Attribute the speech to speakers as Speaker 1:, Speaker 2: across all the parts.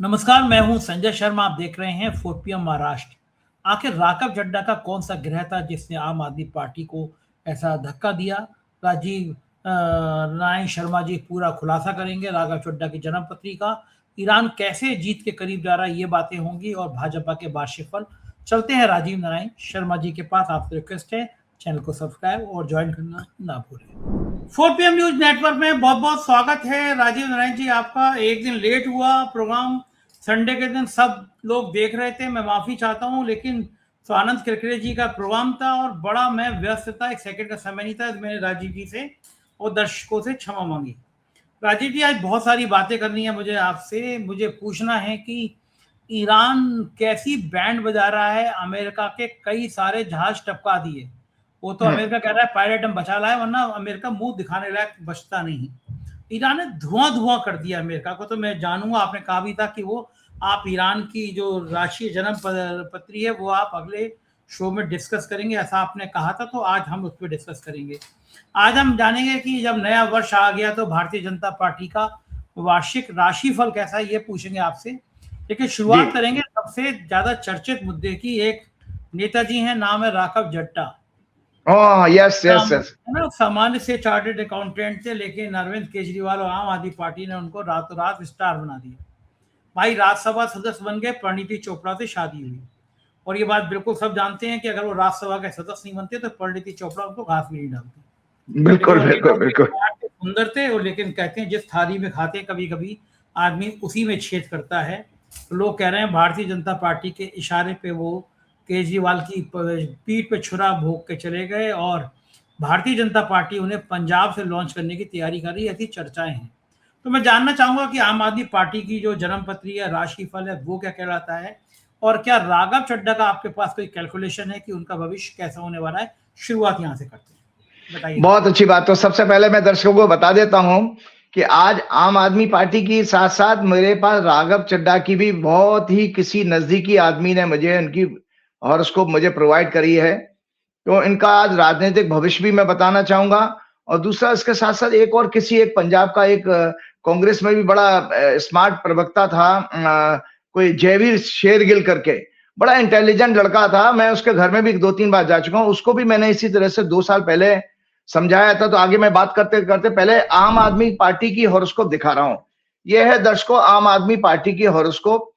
Speaker 1: नमस्कार, मैं हूं संजय शर्मा। आप देख रहे हैं 4 PM महाराष्ट्र। आखिर राघव चड्ढा का कौन सा ग्रह था जिसने आम आदमी पार्टी को ऐसा धक्का दिया? राजीव नारायण शर्मा जी पूरा खुलासा करेंगे राघव चड्ढा की जन्म पत्री का। ईरान कैसे जीत के करीब जा रहा है, ये बातें होंगी, और भाजपा के वार्षिक फल। चलते हैं राजीव नारायण शर्मा जी के पास। आपसे रिक्वेस्ट है चैनल को सब्सक्राइब और ज्वाइन करना ना भूलें। 4 PM न्यूज नेटवर्क में बहुत बहुत स्वागत है राजीव नारायण जी आपका। एक दिन लेट हुआ प्रोग्राम, संडे के दिन सब लोग देख रहे थे, मैं माफी चाहता हूं, लेकिन स्वानंद किरकिरे जी का प्रोग्राम था और बड़ा मैं व्यस्त था, एक सेकंड का समय नहीं था। मैंने राजीव जी से और दर्शकों से क्षमा मांगी। राजीव जी, आज बहुत सारी बातें करनी है मुझे आपसे। मुझे पूछना है कि ईरान कैसी बैंड बजा रहा है, अमेरिका के कई सारे जहाज टपका दिए। वो तो अमेरिका कह रहा है पायलट हम बचा लाए, वरना अमेरिका मुंह दिखाने लायक बचता नहीं। ईरान ने धुआं कर दिया अमेरिका को। तो मैं जानूंगा, आपने कहा भी था कि वो आप ईरान की जो राष्ट्रीय जन्म पत्री है वो आप अगले शो में डिस्कस करेंगे, ऐसा आपने कहा था। तो आज हम उस पर डिस्कस करेंगे। आज हम जानेंगे कि जब नया वर्ष आ गया तो भारतीय जनता पार्टी का वार्षिक राशिफल कैसा है, ये पूछेंगे आपसे। लेकिन शुरुआत करेंगे सबसे ज्यादा चर्चित मुद्दे की। एक नेताजी हैं, नाम है Raghav Chadha.
Speaker 2: Yes yes yes,
Speaker 1: है ना, सामान्य से चार्टर्ड अकाउंटेंट थे, लेकिन अरविंद केजरीवाल और आम आदमी पार्टी ने उनको रातों रात स्टार बना दिया। भाई राज्यसभा सदस्य बन गए, परिणीति चोपड़ा से शादी हुई। और ये बात बिल्कुल सब जानते हैं कि अगर वो राज्यसभा के सदस्य नहीं बनते तो परिणीति चोपड़ा उनको घास भी नहीं डालती।
Speaker 2: बिल्कुल बिल्कुल बिल्कुल
Speaker 1: सुंदर थे, और लेकिन कहते हैं जिस थाली में खाते कभी कभी आदमी उसी में छेद करता है। तो लोग कह रहे हैं भारतीय जनता पार्टी के इशारे पे वो केजरीवाल की पीठ पे छुरा भोग के चले गए, और भारतीय जनता पार्टी उन्हें पंजाब से लॉन्च करने की तैयारी कर रही है, ऐसी चर्चाएं हैं। तो मैं जानना चाहूंगा कि आम आदमी पार्टी की जो जन्म पत्री है, राशिफल है, वो क्या कहलाता है, और क्या राघव चड्ढा का आपके पास कोई कैलकुलेशन है कि उनका भविष्य कैसा होने वाला है? शुरुआत यहाँ से करते हैं, बताइए।
Speaker 2: बहुत अच्छी बात। तो सबसे पहले मैं दर्शकों को बता देता हूं कि आज आम आदमी पार्टी की साथ साथ मेरे पास राघव चड्ढा की भी बहुत ही किसी नजदीकी आदमी ने मुझे उनकी हॉरोस्कोप मुझे प्रोवाइड करी है। तो इनका आज राजनीतिक भविष्य भी मैं बताना चाहूंगा। और दूसरा, इसके साथ साथ एक और किसी एक पंजाब का एक कांग्रेस में भी बड़ा स्मार्ट प्रवक्ता था, कोई जयवीर शेरगिल करके, बड़ा इंटेलिजेंट लड़का था। मैं उसके घर में भी 2-3 बार जा चुका हूं। उसको भी मैंने इसी तरह से 2 साल पहले समझाया था। तो आगे मैं बात करते करते पहले आम आदमी पार्टी की हॉरोस्कोप दिखा रहा हूं। यह है दर्शकों आम आदमी पार्टी की हॉरोस्कोप।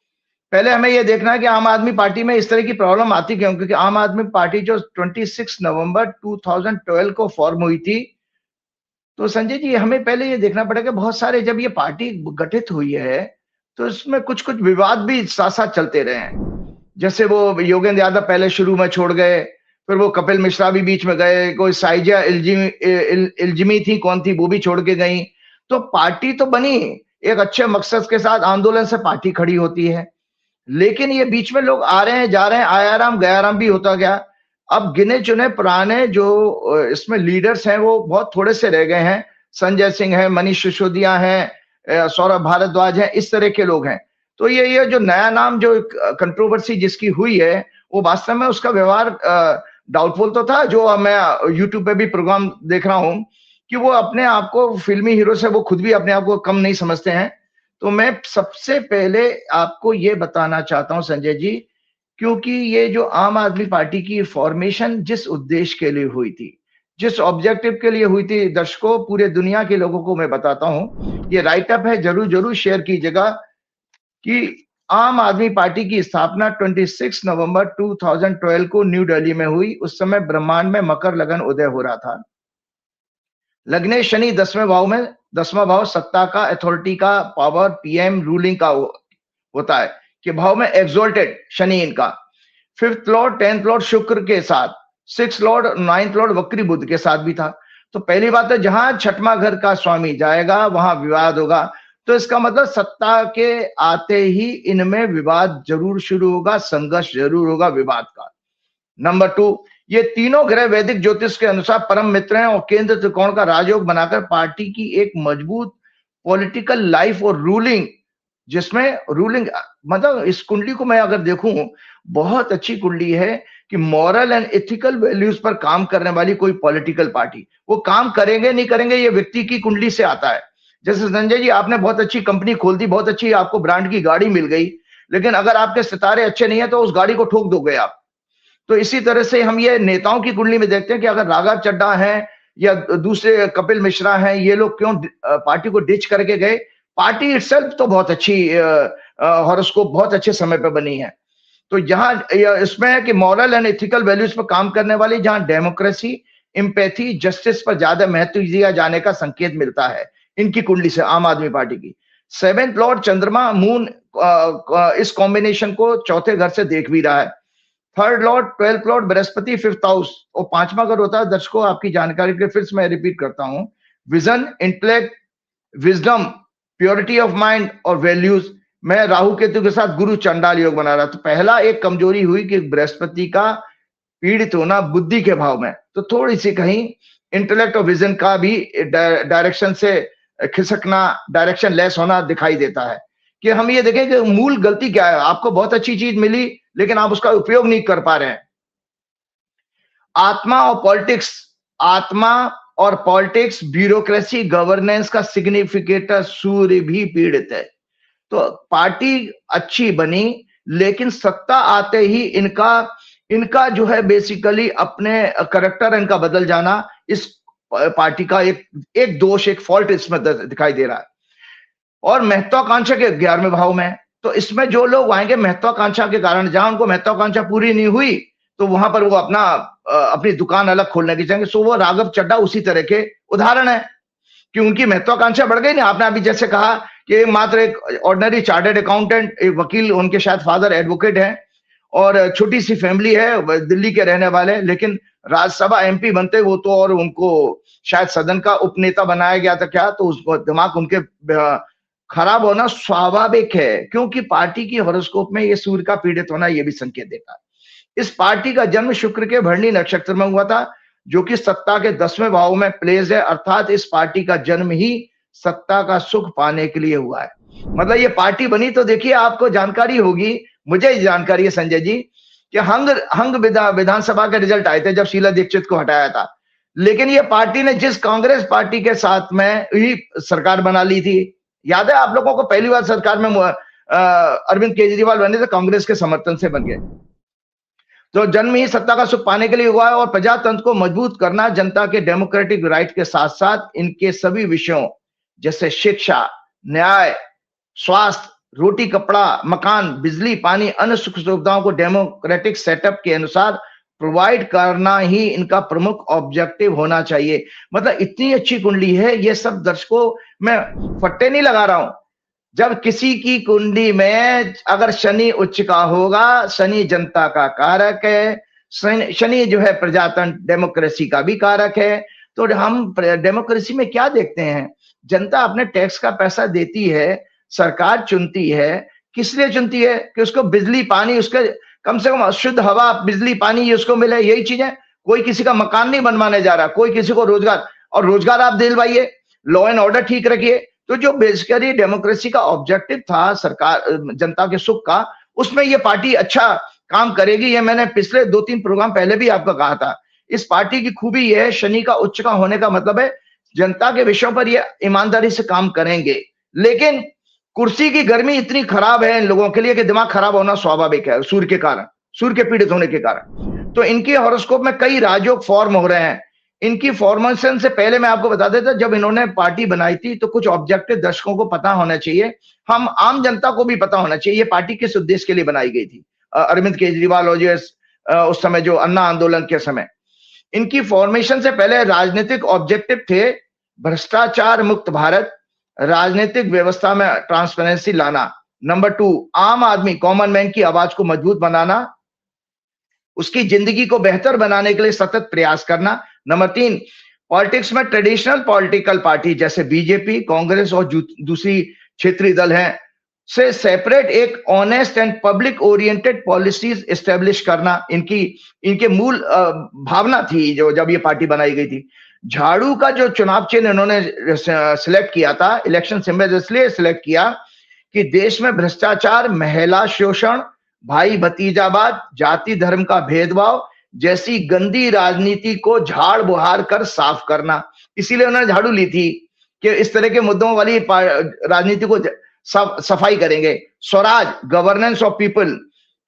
Speaker 2: पहले हमें यह देखना है कि आम आदमी पार्टी में इस तरह की प्रॉब्लम आती क्यों, क्योंकि आम आदमी पार्टी जो 26 नवंबर 2012 को फॉर्म हुई थी, तो संजय जी हमें पहले ये देखना पड़ेगा बहुत सारे, जब ये पार्टी गठित हुई है तो इसमें कुछ कुछ विवाद भी साथ साथ चलते रहे हैं। जैसे वो योगेंद्र यादव पहले शुरू में छोड़ गए, फिर वो कपिल मिश्रा भी बीच में गए, कोई साइजा इल्जिमी थी, कौन थी, वो भी छोड़ के गई। तो पार्टी तो बनी एक अच्छे मकसद के साथ, आंदोलन से पार्टी खड़ी होती है, लेकिन ये बीच में लोग आ रहे हैं जा रहे हैं, आयाराम गयाराम भी होता गया। अब गिने चुने पुराने जो इसमें लीडर्स हैं वो बहुत थोड़े से रह गए हैं। संजय सिंह है, मनीष सिसोदिया है, सौरभ भारद्वाज है, इस तरह के लोग हैं। तो ये जो नया नाम जो कंट्रोवर्सी जिसकी हुई है, वो वास्तव में उसका व्यवहार डाउटफुल तो था। जो मैं यूट्यूब पे भी प्रोग्राम देख रहा हूं कि वो अपने आप को फिल्मी हीरो से वो खुद भी अपने आप को कम नहीं समझते हैं। तो मैं सबसे पहले आपको ये बताना चाहता हूं संजय जी, क्योंकि ये जो आम आदमी पार्टी की फॉर्मेशन जिस उद्देश्य के लिए हुई थी, जिस ऑब्जेक्टिव के लिए हुई थी, दर्शकों पूरे दुनिया के लोगों को मैं बताता हूं, ये राइटअप है, जरूर जरूर शेयर कीजिएगा, कि आम आदमी पार्टी की स्थापना 26 नवंबर 2012 को न्यू दिल्ली में हुई। उस समय ब्रह्मांड में मकर लगन उदय हो रहा था। लग्ने शनि 10वें भाव में, 10वां भाव सत्ता का, अथॉरिटी का, पावर, पीएम, रूलिंग का होता है, कि भाव में एक्सोल्टेड शनि इनका। 5th लॉर्ड 10th लॉर्ड शुक्र के साथ, 6th लॉर्ड 9th लॉर्ड वक्री बुध के साथ भी था। तो पहली बात है, जहां छठवां घर का स्वामी जाएगा वहां विवाद होगा। तो इसका मतलब सत्ता के आते ही इनमें विवाद जरूर शुरू होगा, संघर्ष जरूर होगा विवाद का। नंबर 2, ये तीनों ग्रह वैदिक ज्योतिष के अनुसार परम मित्र हैं और केंद्र त्रिकोण का राजयोग बनाकर पार्टी की एक मजबूत पॉलिटिकल लाइफ और रूलिंग, जिसमें रूलिंग मतलब इस कुंडली को मैं अगर देखूं, बहुत अच्छी कुंडली है कि मॉरल एंड एथिकल वैल्यूज पर काम करने वाली कोई पॉलिटिकल पार्टी। वो काम करेंगे नहीं करेंगे ये व्यक्ति की कुंडली से आता है। जैसे संजय जी आपने बहुत अच्छी कंपनी खोल दी, बहुत अच्छी आपको ब्रांड की गाड़ी मिल गई, लेकिन अगर आपके सितारे अच्छे नहीं है तो उस गाड़ी को ठोक दोगे आप। तो इसी तरह से हम ये नेताओं की कुंडली में देखते हैं कि अगर राघव चड्ढा हैं या दूसरे कपिल मिश्रा हैं, ये लोग क्यों पार्टी को डिच करके गए। पार्टी इटसेल्फ तो बहुत अच्छी हॉरोस्कोप बहुत अच्छे समय पे बनी है। तो यहाँ इसमें है कि मॉरल एंड एथिकल वैल्यूज पर काम करने वाली, जहां डेमोक्रेसी, एम्पैथी, जस्टिस पर ज्यादा महत्व दिया जाने का संकेत मिलता है इनकी कुंडली से, आम आदमी पार्टी की। 7th लॉर्ड चंद्रमा मून इस कॉम्बिनेशन को चौथे घर से देख भी रहा है। 3rd Lord 12th Lord Brihaspati 5th house, और 5वां घर होता है, दर्शकों आपकी जानकारी के लिए फिर से मैं रिपीट करता हूं, vision, intellect, wisdom, purity of mind और वैल्यूज। मैं राहु केतु के साथ गुरु चंडाल योग बना रहा। तो पहला एक कमजोरी हुई कि बृहस्पति का पीड़ित होना बुद्धि के भाव में, तो थोड़ी सी कहीं इंटेलेक्ट और विजन का भी डायरेक्शन से खिसकना, डायरेक्शन लेस होना दिखाई देता है। कि हम ये देखें कि मूल गलती क्या है। आपको बहुत अच्छी चीज मिली लेकिन आप उसका उपयोग नहीं कर पा रहे हैं। आत्मा और पॉलिटिक्स, ब्यूरोक्रेसी, गवर्नेंस का सिग्निफिकेटर सूर्य भी पीड़ित है। तो पार्टी अच्छी बनी लेकिन सत्ता आते ही इनका जो है बेसिकली अपने करेक्टर इनका बदल जाना, इस पार्टी का एक दोष, एक फॉल्ट इसमें दिखाई दे रहा है। और महत्वाकांक्षा के 11वें भाव में, तो इसमें जो लोग आएंगे महत्वाकांक्षा के कारण, जहां उनको महत्वाकांक्षा पूरी नहीं हुई तो वहां पर वो अपनी दुकान अलग खोलने की चाहेंगे। सो वो राघव चड्ढा उसी तरह के उदाहरण है कि उनकी महत्वाकांक्षा बढ़ गई ना। आपने अभी जैसे कहा कि मात्र एक ऑर्डिनरी चार्टर्ड अकाउंटेंट, एक वकील, उनके शायद फादर एडवोकेट हैं और छोटी सी फैमिली है, दिल्ली के रहने वाले, लेकिन राज्यसभा एमपी बनते वो तो, और उनको शायद सदन का उपनेता बनाया गया था क्या, तो उसको दिमाग उनके खराब होना स्वाभाविक है, क्योंकि पार्टी की हॉरोस्कोप में ये सूर्य का पीड़ित होना ये भी संकेत देता है। इस पार्टी का जन्म शुक्र के भरणी नक्षत्र में हुआ था, जो कि सत्ता के 10वें भाव में प्लेस है, अर्थात इस पार्टी का जन्म ही सत्ता का सुख पाने के लिए हुआ है। मतलब ये पार्टी बनी तो देखिए आपको जानकारी होगी, मुझे जानकारी है संजय जी, कि हंग विधानसभा के रिजल्ट आए थे जब शीला दीक्षित को हटाया था, लेकिन ये पार्टी ने जिस कांग्रेस पार्टी के साथ में ही सरकार बना ली थी, याद है आप लोगों को, पहली बार सरकार में अरविंद केजरीवाल बने थे, कांग्रेस के समर्थन से बन गए। तो जन्म ही सत्ता का सुख पाने के लिए हुआ है, और प्रजातंत्र को मजबूत करना जनता के डेमोक्रेटिक राइट के साथ साथ इनके सभी विषयों जैसे शिक्षा, न्याय, स्वास्थ्य, रोटी कपड़ा, मकान, बिजली, पानी, अन्य सुख सुविधाओं को डेमोक्रेटिक सेटअप के अनुसार प्रोवाइड करना ही इनका प्रमुख ऑब्जेक्टिव होना चाहिए। मतलब इतनी अच्छी कुंडली है, ये सब दर्शकों मैं फट्टे नहीं लगा रहा हूं। जब किसी की कुंडली में अगर शनि उच्च का होगा, शनि जनता का कारक है, शनि जो है प्रजातंत्र डेमोक्रेसी का भी कारक है। तो हम डेमोक्रेसी में क्या देखते हैं, जनता अपने टैक्स का पैसा देती है, सरकार चुनती है, किस लिए चुनती है कि उसको बिजली पानी, उसके कम से कम शुद्ध हवा, बिजली पानी उसको मिले, यही चीजें। कोई किसी का मकान नहीं बनवाने जा रहा, कोई किसी को रोजगार, और रोजगार आप दिलवाइए, लॉ एंड ऑर्डर ठीक रखिए। तो जो बेसिकली डेमोक्रेसी का ऑब्जेक्टिव था सरकार जनता के सुख का, उसमें ये पार्टी अच्छा काम करेगी। ये मैंने पिछले 2-3 प्रोग्राम पहले भी आपको कहा था। इस पार्टी की खूबी ये है, शनि का उच्च का होने का मतलब है जनता के विषयों पर ये ईमानदारी से काम करेंगे। लेकिन कुर्सी की गर्मी इतनी खराब है इन लोगों के लिए कि दिमाग खराब होना स्वाभाविक है, सूर्य के कारण, सूर्य के पीड़ित होने के कारण। तो इनके हॉरोस्कोप में कई राजयोग फॉर्म हो रहे हैं। इनकी फॉर्मेशन से पहले मैं आपको बता देता, जब इन्होंने पार्टी बनाई थी तो कुछ ऑब्जेक्टिव दर्शकों को पता होना चाहिए, हम आम जनता को भी पता होना चाहिए ये पार्टी किस उद्देश्य के लिए बनाई गई थी। अरविंद केजरीवाल और उस समय जो अन्ना आंदोलन के समय, इनकी फॉर्मेशन से पहले राजनीतिक ऑब्जेक्टिव थे भ्रष्टाचार मुक्त भारत, राजनीतिक व्यवस्था में ट्रांसपेरेंसी लाना, नंबर 2 आम आदमी कॉमन मैन की आवाज को मजबूत बनाना, उसकी जिंदगी को बेहतर बनाने के लिए सतत प्रयास करना, नंबर 3 पॉलिटिक्स में ट्रेडिशनल पॉलिटिकल पार्टी जैसे बीजेपी, कांग्रेस और दूसरी क्षेत्रीय दल हैं से सेपरेट एक honest and public oriented policies establish करना इनके मूल भावना थी जो जब ये पार्टी बनाई गई थी। झाड़ू का जो चुनाव चिन्ह इन्होंने सिलेक्ट किया था, इलेक्शन सिंबल इसलिए सिलेक्ट किया कि देश में भ्रष्टाचार, महिला शोषण, भाई भतीजावाद, जाति धर्म का भेदभाव जैसी गंदी राजनीति को झाड़ बुहार कर साफ करना, इसीलिए उन्होंने झाड़ू ली थी कि इस तरह के मुद्दों वाली राजनीति को सब सफाई करेंगे। स्वराज, गवर्नेंस ऑफ पीपल,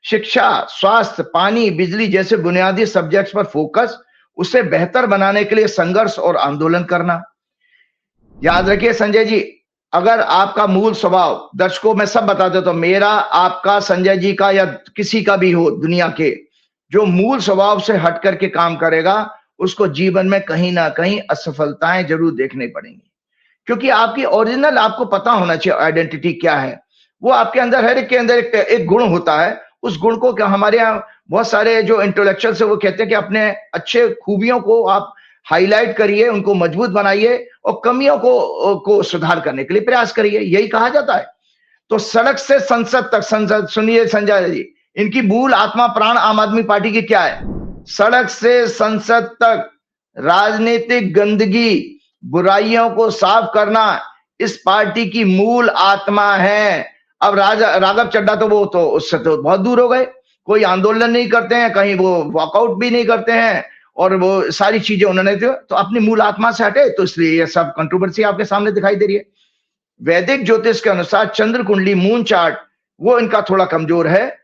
Speaker 2: शिक्षा, स्वास्थ्य, पानी, बिजली जैसे बुनियादी सब्जेक्ट्स पर फोकस, उसे बेहतर बनाने के लिए संघर्ष और आंदोलन करना। याद रखिए संजय जी, अगर आपका मूल स्वभाव, दर्शकों मैं सब बता देता हूं, मेरा, आपका, संजय जी का या किसी का भी हो दुनिया के, जो मूल स्वभाव से हट करके काम करेगा, उसको जीवन में कहीं ना कहीं असफलताएं जरूर देखनी पड़ेंगी। क्योंकि आपकी ओरिजिनल, आपको पता होना चाहिए आइडेंटिटी क्या है। वो आपके अंदर, हर एक के अंदर एक गुण होता है। उस गुण को, क्या हमारे यहाँ बहुत सारे जो इंटेलेक्चुअल्स है वो कहते हैं कि अपने अच्छे खूबियों को आप हाईलाइट करिए, उनको मजबूत बनाइए और कमियों को सुधार करने के लिए प्रयास करिए, यही कहा जाता है। तो सड़क से संसद तक, संसद सुनिए संजय जी, इनकी मूल आत्मा प्राण आम आदमी पार्टी की क्या है? सड़क से संसद तक राजनीतिक गंदगी, बुराइयों को साफ करना इस पार्टी की मूल आत्मा है। अब राघव चड्डा तो वो तो उससे तो बहुत दूर हो गए, कोई आंदोलन नहीं करते हैं, कहीं वो वॉकआउट भी नहीं करते हैं, और वो सारी चीजें उन्होंने तो अपनी मूल आत्मा से हटे, तो इसलिए ये सब कंट्रोवर्सी आपके सामने दिखाई दे रही है। वैदिक ज्योतिष के अनुसार चंद्र कुंडली, मून चार्ट, वो इनका थोड़ा कमजोर है।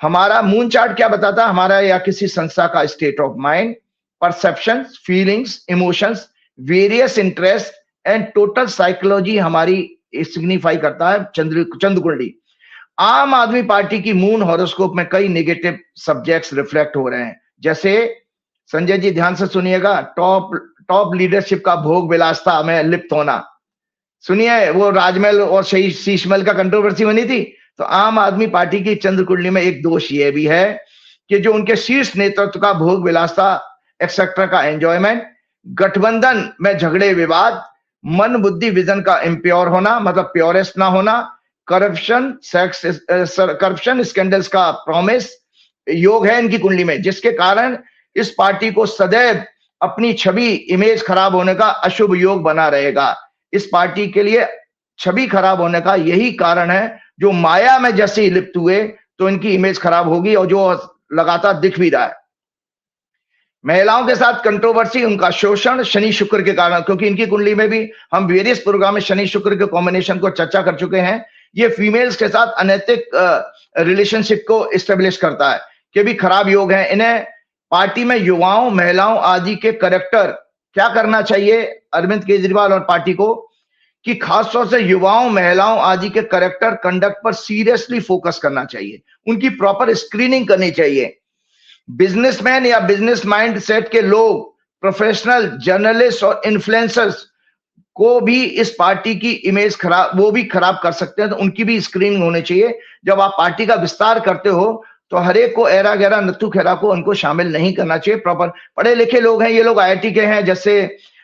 Speaker 2: हमारा मून चार्ट क्या बताता है? हमारा या किसी संस्था का state of mind, perception, feelings, emotions, various interest and total psychology हमारी सिग्निफाई करता है चंद्र कुंडली। आम आदमी पार्टी की मून हॉरोस्कोप में कई नेगेटिव सब्जेक्ट्स रिफ्लेक्ट हो रहे हैं, जैसे संजय जी ध्यान से सुनिएगा, टॉप लीडरशिप का भोग विलासता में लिप्त होना। सुनिए, वो राजमहल और शीशमहल का कंट्रोवर्सी बनी थी। तो आम आदमी पार्टी की चंद्र कुंडली में एक दोष ये भी है कि जो उनके शीर्ष नेतृत्व का भोग विलासता एक्सेट्रा का एंजॉयमेंट, गठबंधन में झगड़े विवाद, मन बुद्धि विजन का इम्प्योर होना, मतलब प्योरेस्ट ना होना, करप्शन स्कैंडल्स का प्रॉमिस योग है इनकी कुंडली में, जिसके कारण इस पार्टी को सदैव अपनी छवि, इमेज खराब होने का अशुभ योग बना रहेगा। इस पार्टी के लिए छवि खराब होने का यही कारण है, जो माया में जैसे ही लिप्त हुए तो इनकी इमेज खराब होगी, और जो लगातार दिख भी रहा है। महिलाओं के साथ कंट्रोवर्सी, उनका शोषण शनि शुक्र के कारण, क्योंकि इनकी कुंडली में भी हम वेरियस प्रोग्राम में शनि शुक्र के कॉम्बिनेशन को चर्चा कर चुके हैं। ये फीमेल्स के साथ अनैतिक रिलेशनशिप को एस्टेब्लिश करता है कि भी खराब योग है। इन्हें पार्टी में युवाओं, महिलाओं आदि के करेक्टर, क्या करना चाहिए अरविंद केजरीवाल और पार्टी को, कि खासतौर से युवाओं, महिलाओं आदि के करेक्टर कंडक्ट पर सीरियसली फोकस करना चाहिए, उनकी प्रॉपर स्क्रीनिंग करनी चाहिए। बिजनेसमैन या बिजनेस माइंड सेट के लोग, प्रोफेशनल, जर्नलिस्ट और इन्फ्लुएंसर्स को भी इस पार्टी की इमेज खराब, वो भी खराब कर सकते हैं, तो उनकी भी स्क्रीनिंग होनी चाहिए। जब आप पार्टी का विस्तार करते हो तो हर एक को, एरा गैरा नत्थु खेरा को उनको शामिल नहीं करना चाहिए। प्रॉपर पढ़े लिखे लोग हैं, ये लोग आईआईटी के हैं, जैसे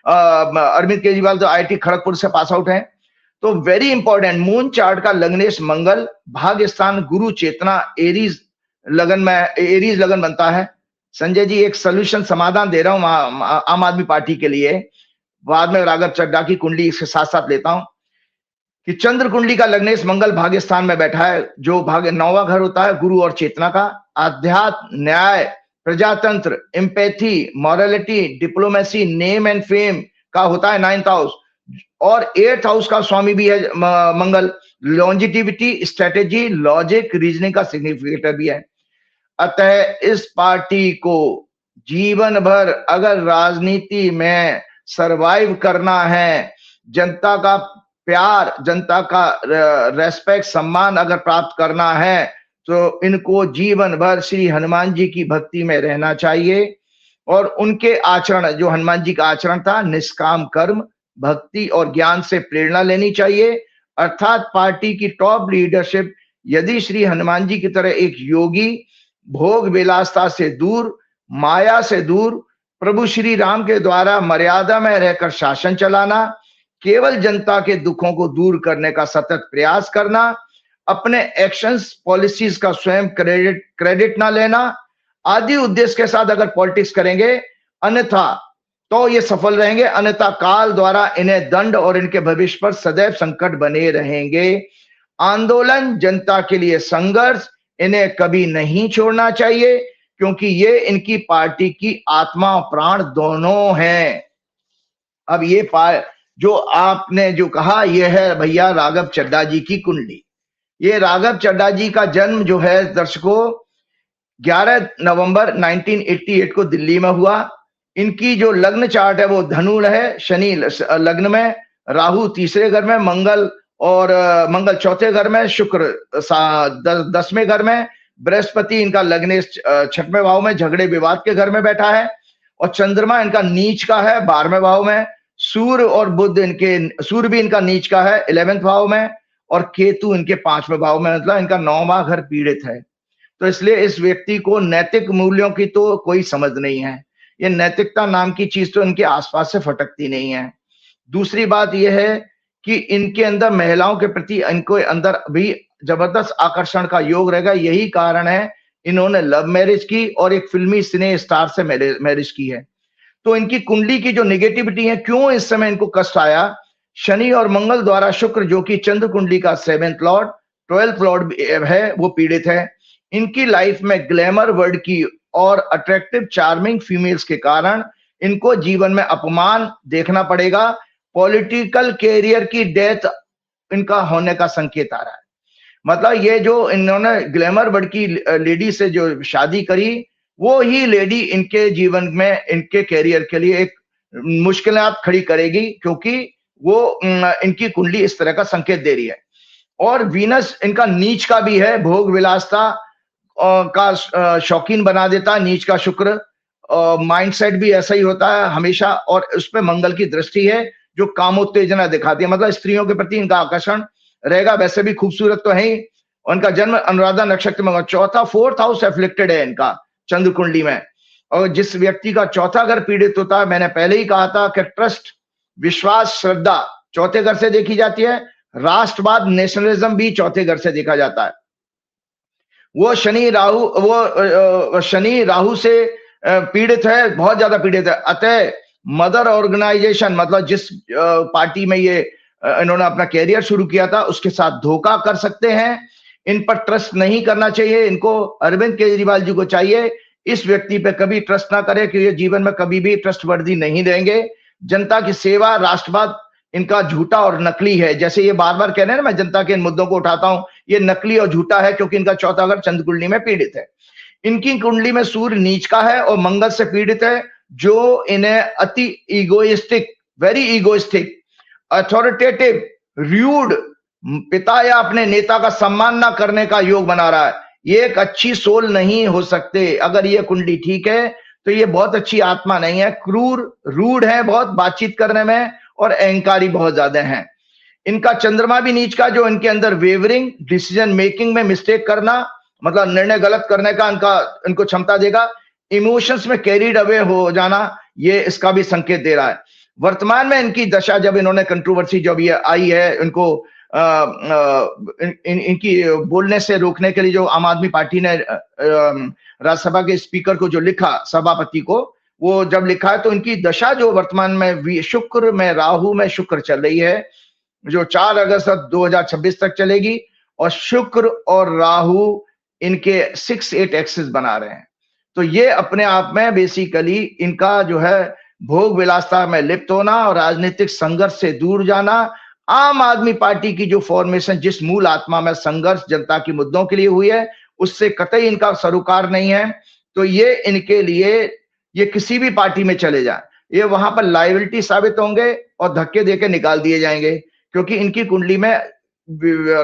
Speaker 2: अरविंद केजरीवाल तो आईआईटी खड़गपुर से पास आउट हैं। तो वेरी इंपॉर्टेंट, मून चार्ट का लग्नेश मंगल, भाग्य स्थान गुरु चेतना, एरीज लगन बनता है। संजय जी एक सोल्यूशन समाधान दे रहा हूं आम आदमी पार्टी के लिए, बाद में राघव चड्डा की कुंडली इसके साथ साथ लेता हूं, कि चंद्र कुंडली का लग्नेश मंगल भाग्य स्थान में बैठा है, जो भाग्य 9वां घर होता है गुरु और चेतना का। आध्यात्म, न्याय, प्रजातंत्र, empathy, morality, diplomacy, name and fame का होता है 9th हाउस, और 8th हाउस का स्वामी भी है मंगल, लॉन्जिटिविटी, स्ट्रेटेजी, लॉजिक, रीजनिंग का सिग्निफिकेटर भी है। अतः इस पार्टी को जीवन भर अगर राजनीति में सरवाइव करना है, जनता का प्यार, जनता का रेस्पेक्ट, सम्मान अगर प्राप्त करना है, तो इनको जीवन भर श्री हनुमान जी की भक्ति में रहना चाहिए, और उनके आचरण, जो हनुमान जी का आचरण था, निष्काम कर्म, भक्ति और ज्ञान से प्रेरणा लेनी चाहिए। अर्थात पार्टी की टॉप लीडरशिप यदि श्री हनुमान जी की तरह एक योगी, भोग विलासता से दूर, माया से दूर, प्रभु श्री राम के द्वारा मर्यादा में रहकर शासन चलाना, केवल जनता के दुखों को दूर करने का सतत प्रयास करना, अपने एक्शंस, पॉलिसीज का स्वयं क्रेडिट ना लेना आदि उद्देश्य के साथ अगर पॉलिटिक्स करेंगे, अन्यथा तो ये सफल रहेंगे, अन्यथा काल द्वारा इन्हें दंड और इनके भविष्य पर सदैव संकट बने रहेंगे। आंदोलन, जनता के लिए संघर्ष इन्हें कभी नहीं छोड़ना चाहिए, क्योंकि ये इनकी पार्टी की आत्मा और प्राण दोनों हैं। अब ये जो आपने जो कहा, यह है भैया राघव चड्ढा जी की कुंडली। ये राघव चड्ढा जी का जन्म जो है दर्शकों 11 नवंबर 1988 को दिल्ली में हुआ। इनकी जो लग्न चार्ट है वो धनु है, शनि लग्न में, राहु तीसरे घर में, मंगल चौथे घर में, शुक्र 10वें घर में, बृहस्पति इनका लग्न 6वें भाव में झगड़े विवाद के घर में बैठा है, और चंद्रमा इनका नीच का है 12वें भाव में, सूर्य और बुध सूर्य भी इनका नीच का है 11वें भाव में, और केतु इनके 5वें भाव में, मतलब इनका 9वां घर पीड़ित है। तो इसलिए इस व्यक्ति को नैतिक मूल्यों की तो कोई समझ नहीं है। ये नैतिकता नाम की चीज तो इनके आसपास से फटकती नहीं है। दूसरी बात यह है कि इनके अंदर महिलाओं के प्रति इनको अंदर भी जबरदस्त आकर्षण का योग रहेगा। यही कारण है इन्होंने लव मैरिज की और एक फिल्मी सिने स्टार से मैरिज की है। तो इनकी कुंडली की जो निगेटिविटी है, क्यों इस समय इनको कष्ट आया, शनि और मंगल द्वारा शुक्र जो कि चंद्र कुंडली का 7th लॉर्ड 12th लॉर्ड है, वो पीड़ित है। इनकी लाइफ में ग्लैमर वर्ड की और अट्रैक्टिव चार्मिंग फीमेल्स के कारण इनको जीवन में अपमान देखना पड़ेगा। पॉलिटिकल कैरियर की डेथ इनका होने का संकेत आ रहा है। मतलब ये जो इन्होंने ग्लैमर वर्ड की लेडी से जो शादी करी, वो ही लेडी इनके जीवन में इनके कैरियर के लिए एक मुश्किलात खड़ी करेगी, क्योंकि वो इनकी कुंडली इस तरह का संकेत दे रही है। और वीनस इनका नीच का भी है, भोग विलासता का शौकीन बना देता है नीच का शुक्र। माइंडसेट भी ऐसा ही होता है हमेशा, और उस पर मंगल की दृष्टि है जो कामोत्तेजना दिखाती है, मतलब स्त्रियों के प्रति इनका आकर्षण रहेगा। वैसे भी खूबसूरत तो है ही। उनका जन्म अनुराधा नक्षत्र में, चौथा 4th हाउस एफ्लिक्टेड है इनका चंद्र कुंडली में। और जिस व्यक्ति का चौथा घर पीड़ित होता है, मैंने पहले ही कहा था कि ट्रस्ट, विश्वास, श्रद्धा चौथे घर से देखी जाती है। राष्ट्रवाद, नेशनलिज्म भी चौथे घर से देखा जाता है। वो शनि राहु से पीड़ित है, बहुत ज्यादा पीड़ित है। अतः मदर ऑर्गेनाइजेशन, मतलब जिस पार्टी में ये इन्होंने अपना कैरियर शुरू किया था, उसके साथ धोखा कर सकते हैं। इन पर ट्रस्ट नहीं करना चाहिए। इनको अरविंद केजरीवाल जी को चाहिए इस व्यक्ति पे कभी ट्रस्ट ना करे, कि ये जीवन में कभी भी ट्रस्टवर्दी नहीं देंगे। जनता की सेवा, राष्ट्रवाद इनका झूठा और नकली है। जैसे ये बार बार कह रहे हैं ना, मैं जनता के इन मुद्दों को उठाता हूं, ये नकली और झूठा है, क्योंकि इनका चौथा घर चंद्र कुंडली में पीड़ित है। इनकी कुंडली में सूर्य नीच का है और मंगल से पीड़ित है, जो इन्हें अति egoistic, very egoistic, authoritative, rude, पिता या अपने नेता का सम्मान ना करने का योग बना रहा है। ये एक अच्छी सोल नहीं हो सकते। अगर ये कुंडली ठीक है तो ये बहुत अच्छी आत्मा नहीं है। क्रूर, रूड है बहुत बातचीत करने में, और अहंकारी बहुत ज्यादा हैं। इनका चंद्रमा भी नीच का, जो इनके अंदर वेवरिंग, डिसीजन मेकिंग में मिस्टेक करना, मतलब निर्णय गलत करने का इनको क्षमता देगा। इमोशंस में कैरीड अवे हो जाना, ये इसका भी संकेत दे रहा है। वर्तमान में इनकी दशा, जब इन्होंने कंट्रोवर्सी जब ये आई है, इनको इनकी बोलने से रोकने के लिए जो आम आदमी पार्टी ने राज्यसभा के स्पीकर को जो लिखा, सभापति को, वो जब लिखा है, तो इनकी दशा जो वर्तमान में शुक्र में, राहु में शुक्र चल रही है, जो 4 अगस्त 2026 तक चलेगी, और शुक्र और राहु इनके 6-8 एक्सिस बना रहे हैं। तो ये अपने आप में बेसिकली इनका जो है भोग विलासता में लिप्त होना और राजनीतिक संघर्ष से दूर जाना, आम आदमी पार्टी की जो फॉर्मेशन, जिस मूल आत्मा में संघर्ष जनता के मुद्दों के लिए हुई है, उससे कतई इनका सरोकार नहीं है। तो ये इनके लिए, ये किसी भी पार्टी में चले जाए, ये वहां पर लायबिलिटी साबित होंगे और धक्के देके निकाल दिए जाएंगे, क्योंकि इनकी कुंडली में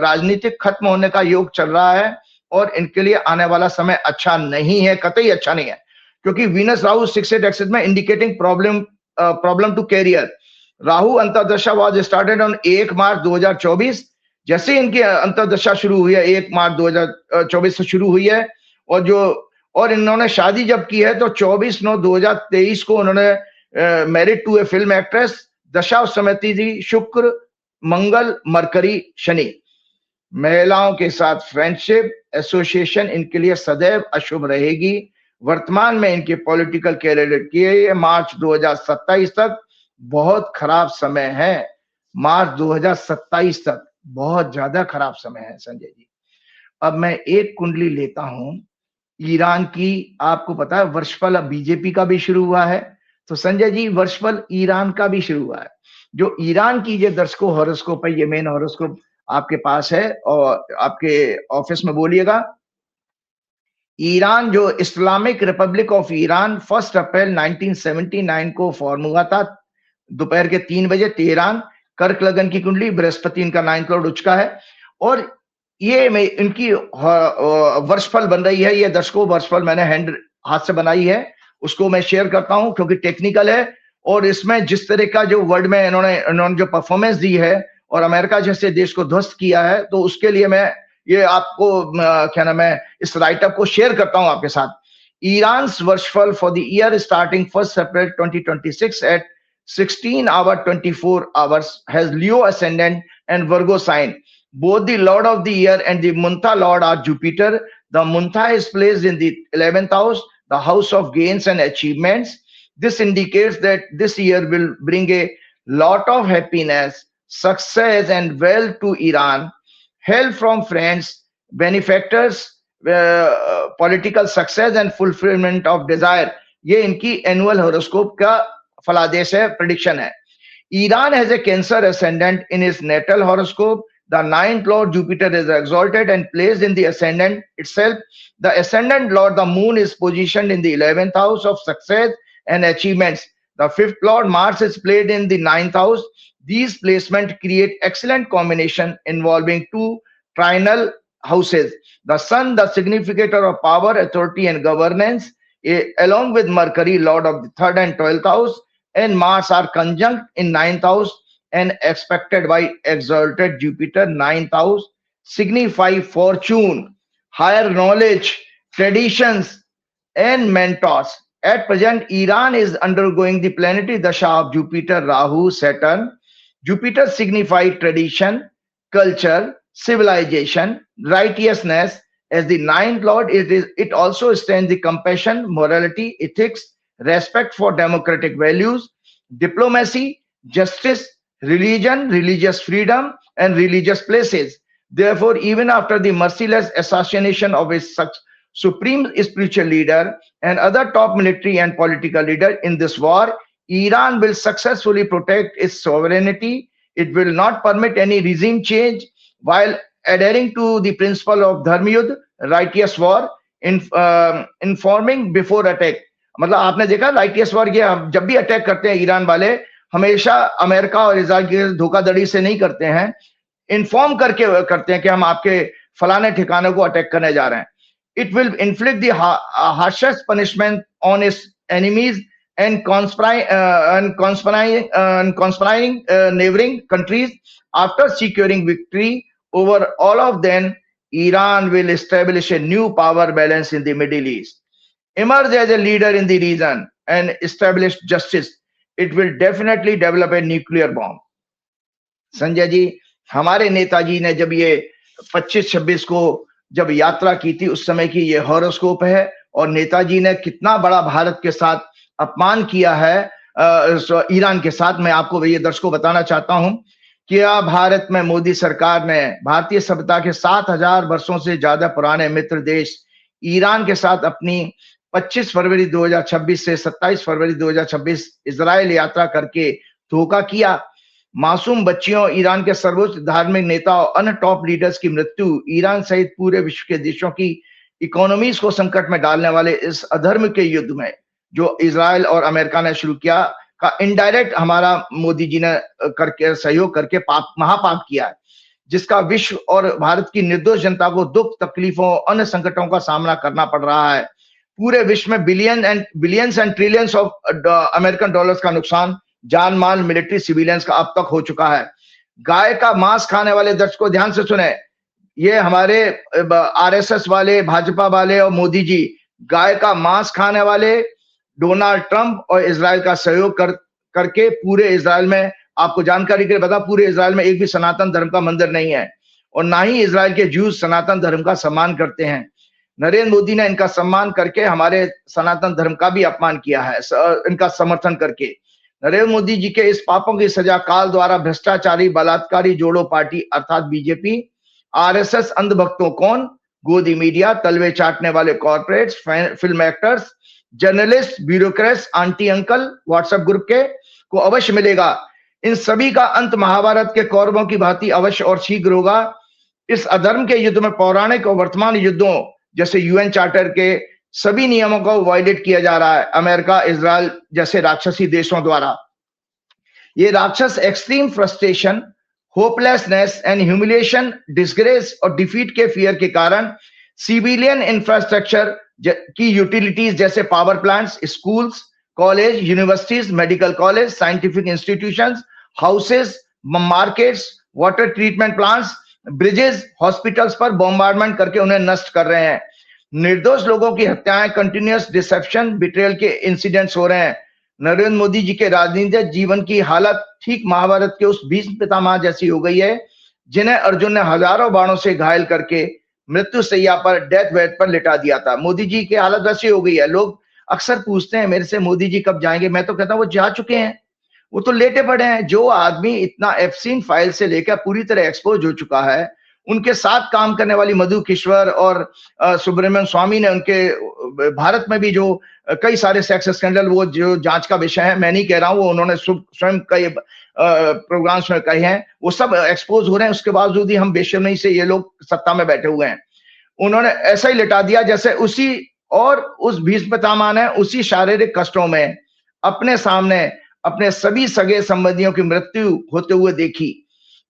Speaker 2: राजनीतिक खत्म होने का योग चल रहा है, और इनके लिए आने वाला समय अच्छा नहीं है, कतई अच्छा नहीं है। क्योंकि वीनस राहु 6-8 एक्सिस में indicating problem to career. Rahu अंतर्दशा वाज स्टार्टेड ऑन 1 मार्च 2024। जैसे इनकी अंतर्दशा शुरू हुई है, 1 मार्च 2024 से शुरू हुई है, और इन्होंने शादी जब की है तो 24/9/2023 को उन्होंने married to a film actress. दशा उस समय थी शुक्र, मंगल, मरकरी, शनि। महिलाओं के साथ फ्रेंडशिप, एसोसिएशन इनके लिए सदैव अशुभ रहेगी। वर्तमान में इनके पॉलिटिकल कैरियर के मार्च 2027 तक बहुत खराब समय है। मार्च 2027 तक बहुत ज्यादा खराब समय है संजय जी। अब मैं एक कुंडली लेता हूं ईरान की। आपको पता है वर्षफल अब बीजेपी का भी शुरू हुआ है, तो संजय जी वर्चुअल ईरान का भी शुरू हुआ है। जो ईरान की ये दर्शकों हॉरोस्कोप है, ये मेन हॉरोस्कोप आपके पास है और आपके ऑफिस में बोलिएगा। ईरान जो इस्लामिक रिपब्लिक ऑफ ईरान 1 अप्रैल 1979 को फॉर्म हुआ था, दोपहर के 3 बजे। तेहरान, कर्क लगन की कुंडली, बृहस्पति इनका 9th लॉर्ड उच्च का है और ये में इनकी वर्षफल बन रही है। ये दर्शकों वर्षफल मैंने हैंड हाथ से बनाई है, उसको मैं शेयर करता हूं क्योंकि टेक्निकल है और इसमें जिस तरह का जो वर्ल्ड में इन्होंने जो परफॉर्मेंस दी है और अमेरिका जैसे देश को ध्वस्त किया है, तो उसके लिए मैं ये आपको क्या नाम है इस राइटअप को शेयर करता हूं आपके साथ। ईरान्स वर्षफल for the year starting 1 April 2026 at 16 hours 24 hours has Leo ascendant and Virgo sign. Both the Lord of the year and the Muntha Lord are Jupiter. The Muntha is placed in the 11th house, the house of gains and achievements. This indicates that this year will bring a lot of happiness, success, and wealth to Iran. Help from friends, benefactors, political success and fulfillment of desire. ये इनकी annual horoscope का फलादेश है, prediction है। Iran has a Cancer ascendant in his natal horoscope. The 9th Lord Jupiter is exalted and placed in the ascendant itself. The ascendant Lord, the Moon, is positioned in the 11th house of success and achievements. The 5th Lord Mars is placed in the 9th house. These placements create excellent combination involving two trinal houses. The Sun, the significator of power, authority, and governance, along with Mercury, Lord of the 3rd and 12th house, and Mars are conjunct in 9th house and expected by exalted Jupiter. 9th house signify fortune, higher knowledge, traditions, and mentors. At present, Iran is undergoing the planetary dasha of Jupiter, Rahu, Saturn. Jupiter signify tradition, culture, civilization, righteousness. As the 9th Lord, it also stands the compassion, morality, ethics, respect for democratic values, diplomacy, justice, religion, religious freedom, and religious places. Therefore, even after the merciless assassination of its supreme spiritual leader and other top military and political leader in this war, Iran will successfully protect its sovereignty. It will not permit any regime change while adhering to the principle of Dharma, righteous war, informing before attack. मतलब आपने देखा righteous war ये जब भी attack करते हैं Iran वाले हमेशा अमेरिका और इजराइल की धोखाधड़ी से नहीं करते हैं, इन्फॉर्म करके करते हैं कि हम आपके फलाने ठिकाने को अटैक करने जा रहे हैं। It will inflict the harshest punishment on it's enemies and conspiring neighboring countries. After securing victory over all of them, Iran will establish a new power balance in the Middle East, emerge as a leader in the region, and establish justice. It will definitely develop a nuclear bomb. Sanjay ji, हमारे नेताजी ने जब ये 25-26 को जब यात्रा की थी, उस समय की ये हॉरोस्कोप है और नेताजी ने कितना बड़ा भारत के साथ अपमान किया है ईरान के साथ। मैं आपको ये दर्शकों बताना चाहता हूं कि भारत में मोदी सरकार ने भारतीय सभ्यता के 7000 वर्षों से ज्यादा पुराने मित्र देश ईरान के साथ अपनी 25 फरवरी 2026 से 27 फरवरी 2026 इजराइल यात्रा करके धोखा किया। मासूम बच्चियों, ईरान के सर्वोच्च धार्मिक नेता और अन्य टॉप लीडर्स की मृत्यु ईरान सहित पूरे विश्व के देशों की इकोनॉमीज को संकट में डालने वाले इस अधर्म के युद्ध में जो इजराइल और अमेरिका ने शुरू किया का इनडायरेक्ट हमारा मोदी जी ने करके सहयोग करके पाप महापाप किया है, जिसका विश्व और भारत की निर्दोष जनता को दुख, तकलीफों, अन्य संकटों का सामना करना पड़ रहा है। पूरे विश्व में billions and trillions of American dollars का नुकसान जान माल, मिलिट्री, सिविलियंस का अब तक हो चुका है। गाय का मांस खाने वाले दर्शकों ध्यान से सुने, ये हमारे आरएसएस वाले, भाजपा वाले और मोदी जी गाय का मांस खाने वाले, डोनाल्ड ट्रंप और इजराइल का सहयोग करके पूरे इजराइल में, आपको जानकारी के लिए बता, पूरे इजराइल में एक भी सनातन धर्म का मंदिर नहीं है और ना ही इजराइल के ज्यूज सनातन धर्म का सम्मान करते हैं। नरेंद्र मोदी ने इनका सम्मान करके हमारे सनातन धर्म का भी अपमान किया है, इनका समर्थन करके। नरेंद्र मोदी जी के इस पापों की सजा काल द्वारा भ्रष्टाचारी, बलात्कारी जोड़ो पार्टी अर्थात बीजेपी, आरएसएस, अंधभक्तों कौन, गोदी मीडिया, तलवे चाटने वाले corporates, film actors, journalist, bureaucrats, aunty uncle WhatsApp group के को अवश्य मिलेगा। इन सभी का अंत महाभारत के कौरवों की भांति अवश्य और शीघ्र होगा। इस अधर्म के युद्ध में पौराणिक और वर्तमान युद्धों जैसे यूएन चार्टर के सभी नियमों को वायलेट किया जा रहा है अमेरिका, इजराइल जैसे राक्षसी देशों द्वारा। ये राक्षस extreme frustration, hopelessness and humiliation, disgrace और डिफीट के फियर के कारण सिविलियन इंफ्रास्ट्रक्चर की यूटिलिटीज जैसे power plants, schools, college, universities, medical college, scientific institutions, houses, markets, water treatment plants, bridges, hospitals पर बॉम्बार्डमेंट करके उन्हें नष्ट कर रहे हैं। निर्दोष लोगों की हत्याएं, कंटिन्यूअस डिसेप्शन, बिट्रेयल के इंसिडेंट्स हो रहे हैं। नरेंद्र मोदी जी के राजनीतिक जीवन की हालत ठीक महाभारत के उस भीष्म पितामह जैसी हो गई है जिन्हें अर्जुन ने हजारों बाणों से घायल करके मृत्यु सैया पर, डेथ बेड पर लिटा दिया था। मोदी जी की हालत वैसी हो गई है। लोग अक्सर पूछते हैं मेरे से, मोदी जी कब जाएंगे? मैं तो कहता हूं वो जा चुके हैं, वो तो लेटे पड़े हैं। जो आदमी इतना एफसीन फाइल से लेकर पूरी तरह एक्सपोज हो चुका है, उनके साथ काम करने वाली मधु किश्वर और सुब्रमण्यम स्वामी ने उनके भारत में भी जो कई सारे सेक्स स्कैंडल वो जो जांच का विषय है, मैं नहीं कह रहा हूं, वो उन्होंने स्वयं कई प्रोग्राम्स में कहे हैं, वो सब एक्सपोज हो रहे हैं। उसके बावजूद ही हम बेशर्मी से ये लोग सत्ता में बैठे हुए हैं। उन्होंने ऐसा ही लिटा दिया जैसे उसी और उस भीष्म पितामह ने उसी शारीरिक कष्टों में अपने सामने अपने सभी सगे संबंधियों की मृत्यु होते हुए देखी,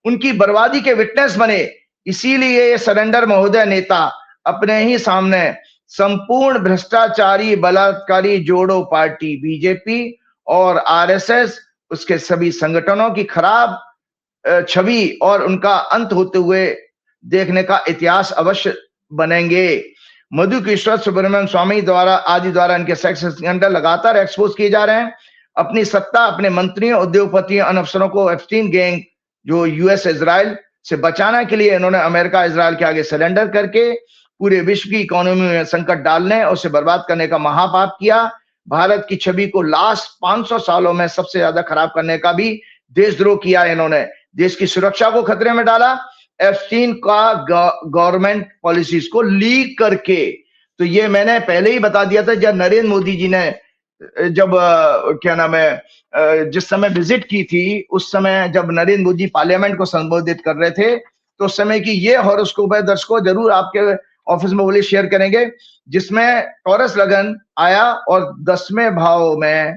Speaker 2: उनकी बर्बादी के विटनेस बने। इसीलिए ये सरेंडर महोदय नेता अपने ही सामने संपूर्ण भ्रष्टाचारी बलात्कारी जोड़ो पार्टी बीजेपी और आरएसएस, उसके सभी संगठनों की खराब छवि और उनका अंत होते हुए देखने का इतिहास अवश्य बनेंगे। मधु किश्वर, सुब्रमण्यम स्वामी द्वारा आदि द्वारा इनके सेक्स स्कैंडल लगातार एक्सपोज किए जा रहे हैं। अपनी सत्ता, अपने मंत्रियों, उद्योगपतियों, अफसरों को एप्स्टीन गैंग जो यूएस इजराइल से बचाने के लिए इन्होंने अमेरिका इजराइल के आगे सरेंडर करके पूरे विश्व की इकोनॉमी में संकट डालने और उसे बर्बाद करने का महापाप किया। भारत की छवि को लास्ट 500 सालों में सबसे ज्यादा खराब करने का भी देशद्रोह किया इन्होंने। देश की सुरक्षा को खतरे में डाला एप्स्टीन का गवर्नमेंट पॉलिसीज को लीक करके। तो ये मैंने पहले ही बता दिया था जब नरेंद्र मोदी जी ने जब क्या नाम है जिस समय विजिट की थी, उस समय जब नरेंद्र मोदी पार्लियामेंट को संबोधित कर रहे थे, तो उस समय की ये हॉरोस्कोप है, दर्शकों जरूर आपके ऑफिस में बोले शेयर करेंगे, जिसमें टॉरस लगन आया और 10वें भाव में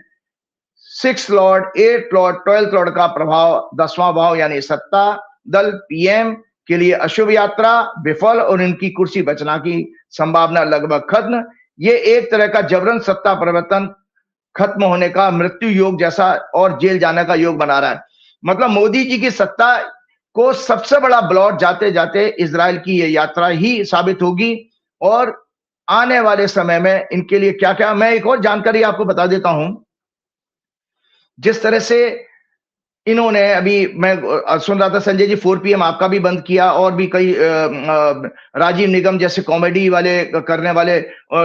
Speaker 2: 6 लॉर्ड, 8 लॉर्ड, 12 लॉर्ड का प्रभाव, 10वां भाव यानी सत्ता दल पीएम के लिए अशुभ यात्रा विफल और इनकी कुर्सी बचना की संभावना लगभग खत्म। ये एक तरह का जबरन सत्ता परिवर्तन खत्म होने का मृत्यु योग जैसा और जेल जाने का योग बना रहा है। मतलब मोदी जी की सत्ता को सबसे बड़ा ब्लॉट जाते जाते इजराइल की ये यात्रा ही साबित होगी। और आने वाले समय में इनके लिए क्या क्या, मैं एक और जानकारी आपको बता देता हूं। जिस तरह से इन्होंने अभी मैं सुन रहा था संजय जी 4 PM आपका भी बंद किया और भी कई राजीव निगम जैसे कॉमेडी वाले करने वाले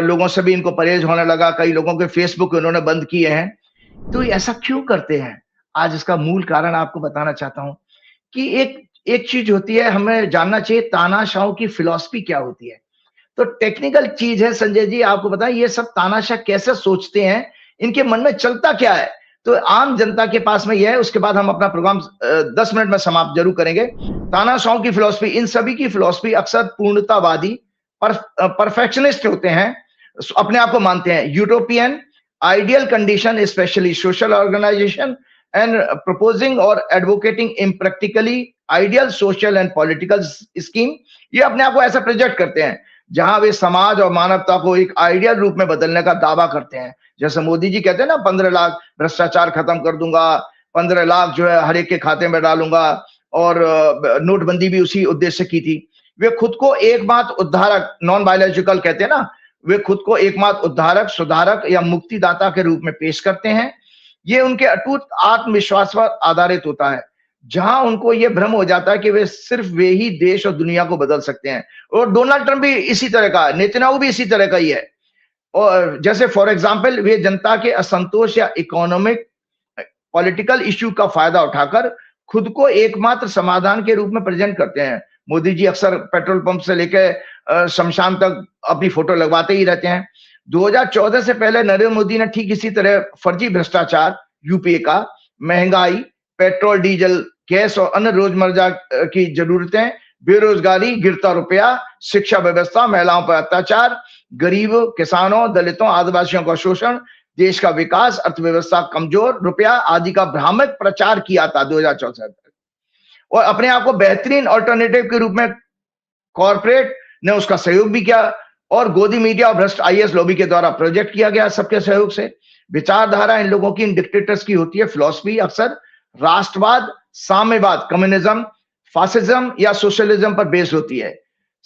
Speaker 2: लोगों से भी इनको परहेज होने लगा। कई लोगों के फेसबुक इन्होंने बंद किए हैं। तो ऐसा क्यों करते हैं? आज इसका मूल कारण आपको बताना चाहता हूं कि एक चीज होती है, हमें जानना चाहिए तानाशाहों की फिलॉसफी क्या होती है। तो टेक्निकल चीज है संजय जी, आपको बताएं ये सब तानाशाह कैसे सोचते हैं, इनके मन में चलता क्या है। तो आम जनता के पास में यह है, उसके बाद हम अपना प्रोग्राम 10 मिनट में समाप्त जरूर करेंगे। तानाशाहों की फिलॉसफी, इन सभी की फिलॉसफी अक्सर पूर्णतावादी परफेक्शनिस्ट होते हैं, अपने आप को मानते हैं। Utopian, ideal condition specially social organization and proposing और advocating impractically ideal social and political scheme, ये अपने आप को ऐसा प्रोजेक्ट करते हैं जहां वे समाज और मानवता को एक आइडियल रूप में बदलने का दावा करते हैं। जैसे मोदी जी कहते हैं ना 15 लाख भ्रष्टाचार खत्म कर दूंगा, 15 लाख जो है हर एक के खाते में डालूंगा, और नोटबंदी भी उसी उद्देश्य की थी। वे खुद को एकमात्र उद्धारक, नॉन बायोलॉजिकल कहते हैं ना, वे खुद को एकमात्र उद्धारक, सुधारक या मुक्तिदाता के रूप में पेश करते हैं। ये उनके अटूट आत्मविश्वास पर आधारित होता है, जहां उनको ये भ्रम हो जाता है कि वे सिर्फ वे ही देश और दुनिया को बदल सकते हैं। और डोनाल्ड ट्रंप भी इसी तरह का, नेतन्याहू भी इसी तरह का ही है। और जैसे फॉर एग्जांपल वे जनता के असंतोष या इकोनॉमिक पॉलिटिकल इश्यू का फायदा उठाकर खुद को एकमात्र समाधान के रूप में प्रेजेंट करते हैं। मोदी जी अक्सर पेट्रोल पंप से लेकर शमशान तक अपनी फोटो लगवाते ही रहते हैं। 2014 से पहले नरेंद्र मोदी ने ठीक इसी तरह फर्जी भ्रष्टाचार, यूपीए का, महंगाई, पेट्रोल डीजल, गैस और अन्य रोजमर्रा की जरूरतें, बेरोजगारी, गिरता रुपया, शिक्षा व्यवस्था, महिलाओं पर अत्याचार, गरीबों, किसानों, दलितों, आदिवासियों का शोषण, देश का विकास, अर्थव्यवस्था कमजोर, रुपया आदि का भ्रामक प्रचार किया था 2014 तक, और अपने आप को बेहतरीन ऑल्टरनेटिव के रूप में कॉर्पोरेट ने उसका सहयोग भी किया, और गोदी मीडिया और भ्रष्ट आईएएस लॉबी के द्वारा प्रोजेक्ट किया गया सबके सहयोग से। विचारधारा इन लोगों की, इन डिक्टेटर्स की होती है फिलॉसफी अक्सर राष्ट्रवाद, साम्यवाद, कम्युनिज्म, फासिज्म या सोशलिज्म पर बेस्ड होती है।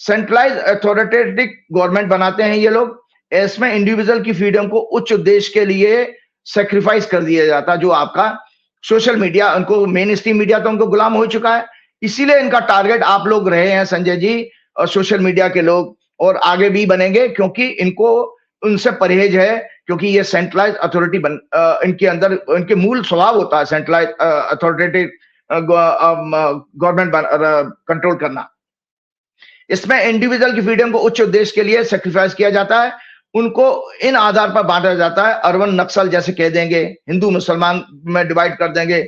Speaker 2: सेंट्रलाइज अथॉरिटेटिक गवर्नमेंट बनाते हैं ये लोग, इसमें इंडिविजुअल की फ्रीडम को उच्च उद्देश्य के लिए सेक्रीफाइस कर दिया जाता है। जो आपका सोशल मीडिया, उनको मेन स्ट्रीम मीडिया तो उनको गुलाम हो चुका है, इसीलिए इनका टारगेट आप लोग रहे हैं संजय जी, और सोशल मीडिया के लोग, और आगे भी बनेंगे, क्योंकि इनको उनसे परहेज है, क्योंकि ये सेंट्रलाइज अथॉरिटी इनके अंदर, इनके मूल स्वभाव होता है सेंट्रलाइज अथॉरिटेटिव गवर्नमेंट कंट्रोल करना। इसमें इंडिविजुअल की फ्रीडम को उच्च उद्देश्य के लिए सेक्रीफाइस किया जाता है, उनको इन आधार पर बांटा जाता है, अर्बन नक्सल जैसे कह देंगे, हिंदू मुसलमान में डिवाइड कर देंगे,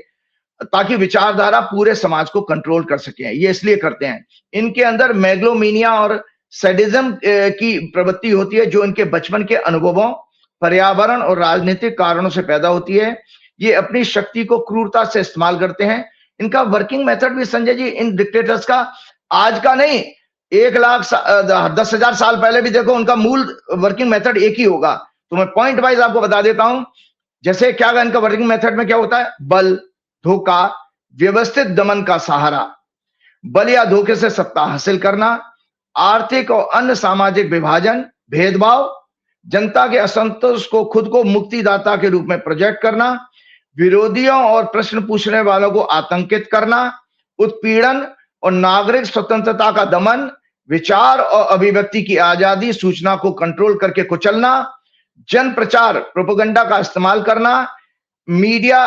Speaker 2: ताकि विचारधारा पूरे समाज को कंट्रोल कर सके। ये इसलिए करते हैं। इनके अंदर मेगलोमीनिया और सैडिज्म की प्रवृत्ति होती है, जो इनके बचपन के अनुभवों, पर्यावरण और राजनीतिक कारणों से पैदा होती है। ये अपनी शक्ति को क्रूरता से इस्तेमाल करते हैं। इनका वर्किंग मेथड भी संजय जी, इन डिक्टेटर्स का आज का नहीं, 1,10,000 साल पहले भी देखो, उनका मूल वर्किंग मेथड एक ही होगा। तो मैं पॉइंट वाइज आपको बता देता हूं। जैसे क्या इनका वर्किंग मेथड में क्या होता है? बल, धोखा, व्यवस्थित दमन का सहारा, बल या धोखे से सत्ता हासिल करना, आर्थिक और अन्य सामाजिक विभाजन, भेदभाव, जनता के असंतोष को खुद को मुक्तिदाता के रूप में प्रोजेक्ट करना, विरोधियों और प्रश्न पूछने वालों को आतंकित करना, उत्पीड़न और नागरिक स्वतंत्रता का दमन, विचार और अभिव्यक्ति की आजादी, सूचना को कंट्रोल करके कुचलना, जन प्रचार प्रोपेगेंडा का इस्तेमाल करना, मीडिया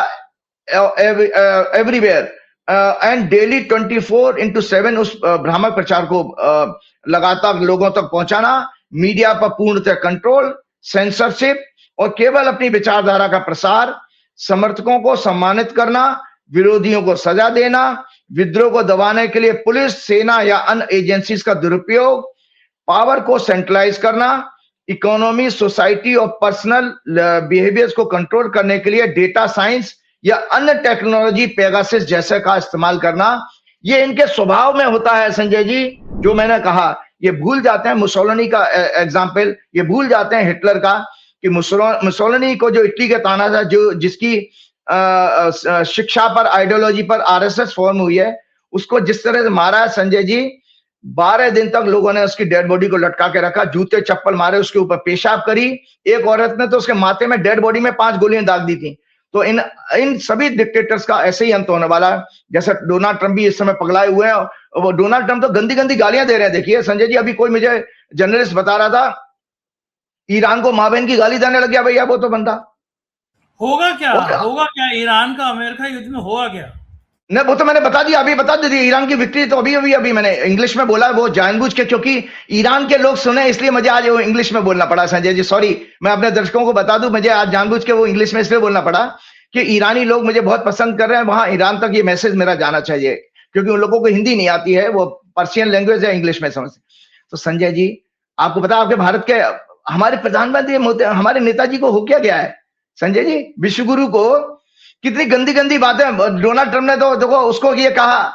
Speaker 2: एवरीवेयर एंड डेली 24/7 उस भ्रामक प्रचार को लगातार लोगों तक पहुंचाना, मीडिया पर पूर्णतः कंट्रोल, सेंसरशिप और केवल अपनी विचारधारा का प्रसार, समर्थकों को सम्मानित करना, विरोधियों को सजा देना, विद्रोह को दबाने के लिए पुलिस, सेना या अन्य एजेंसीज का दुरुपयोग, पावर को सेंट्रलाइज करना, इकोनॉमी, सोसाइटी और पर्सनल बिहेवियर्स को कंट्रोल करने के लिए डेटा साइंस या अन्य टेक्नोलॉजी, पेगासस जैसे का इस्तेमाल करना। ये इनके स्वभाव में होता है संजय जी। जो मैंने कहा, ये भूल जाते हैं मुसोलिनी का एग्जाम्पल, ये भूल जाते हैं हिटलर का, कि मुसोलिनी को जो इटली के ताना था, जो जिसकी शिक्षा पर, आइडियोलॉजी पर आरएसएस फॉर्म हुई है, उसको जिस तरह से मारा है संजय जी, 12 दिन तक लोगों ने उसकी डेड बॉडी को लटका के रखा, जूते चप्पल मारे, उसके ऊपर पेशाब करी। एक औरत ने तो उसके माथे में, डेड बॉडी में 5 गोलियां दाग दी थी। तो इन सभी डिक्टेटर्स का ऐसे ही अंत होने वाला है। जैसे डोनाल्ड ट्रंप भी इस समय पगलाए हुए हैं, वो डोनाल्ड ट्रंप तो गंदी गंदी गालियां दे रहे हैं। देखिए संजय जी, अभी कोई मुझे जर्नलिस्ट बता रहा था, ईरान को मां बहन की गाली देने लग गया। भैया वो तो बंदा
Speaker 1: होगा क्या ईरान का अमेरिका युद्ध में होगा क्या?
Speaker 2: नहीं, वो तो मैंने बता दिया, अभी बता दी ईरान की विक्ट्री तो अभी मैंने इंग्लिश में बोला, वो जानबूझ के, क्योंकि ईरान के लोग सुने, इसलिए मुझे आज वो इंग्लिश में बोलना पड़ा संजय जी। सॉरी, मैं अपने दर्शकों को बता दूं, मुझे आज जानबूझ के वो इंग्लिश में इसलिए बोलना पड़ा कि ईरानी लोग मुझे बहुत पसंद कर रहे हैं, वहां ईरान तक ये मैसेज मेरा जाना चाहिए, क्योंकि उन लोगों को हिंदी नहीं आती है, वो पर्शियन लैंग्वेज है, इंग्लिश में समझ। तो संजय जी, आपको पता, आपके भारत के हमारे प्रधानमंत्री, हमारे नेताजी को हो क्या गया है संजय जी? विश्वगुरु को कितनी गंदी गंदी बातें। डोनाल्ड ट्रंप ने तो देखो उसको ये कहा,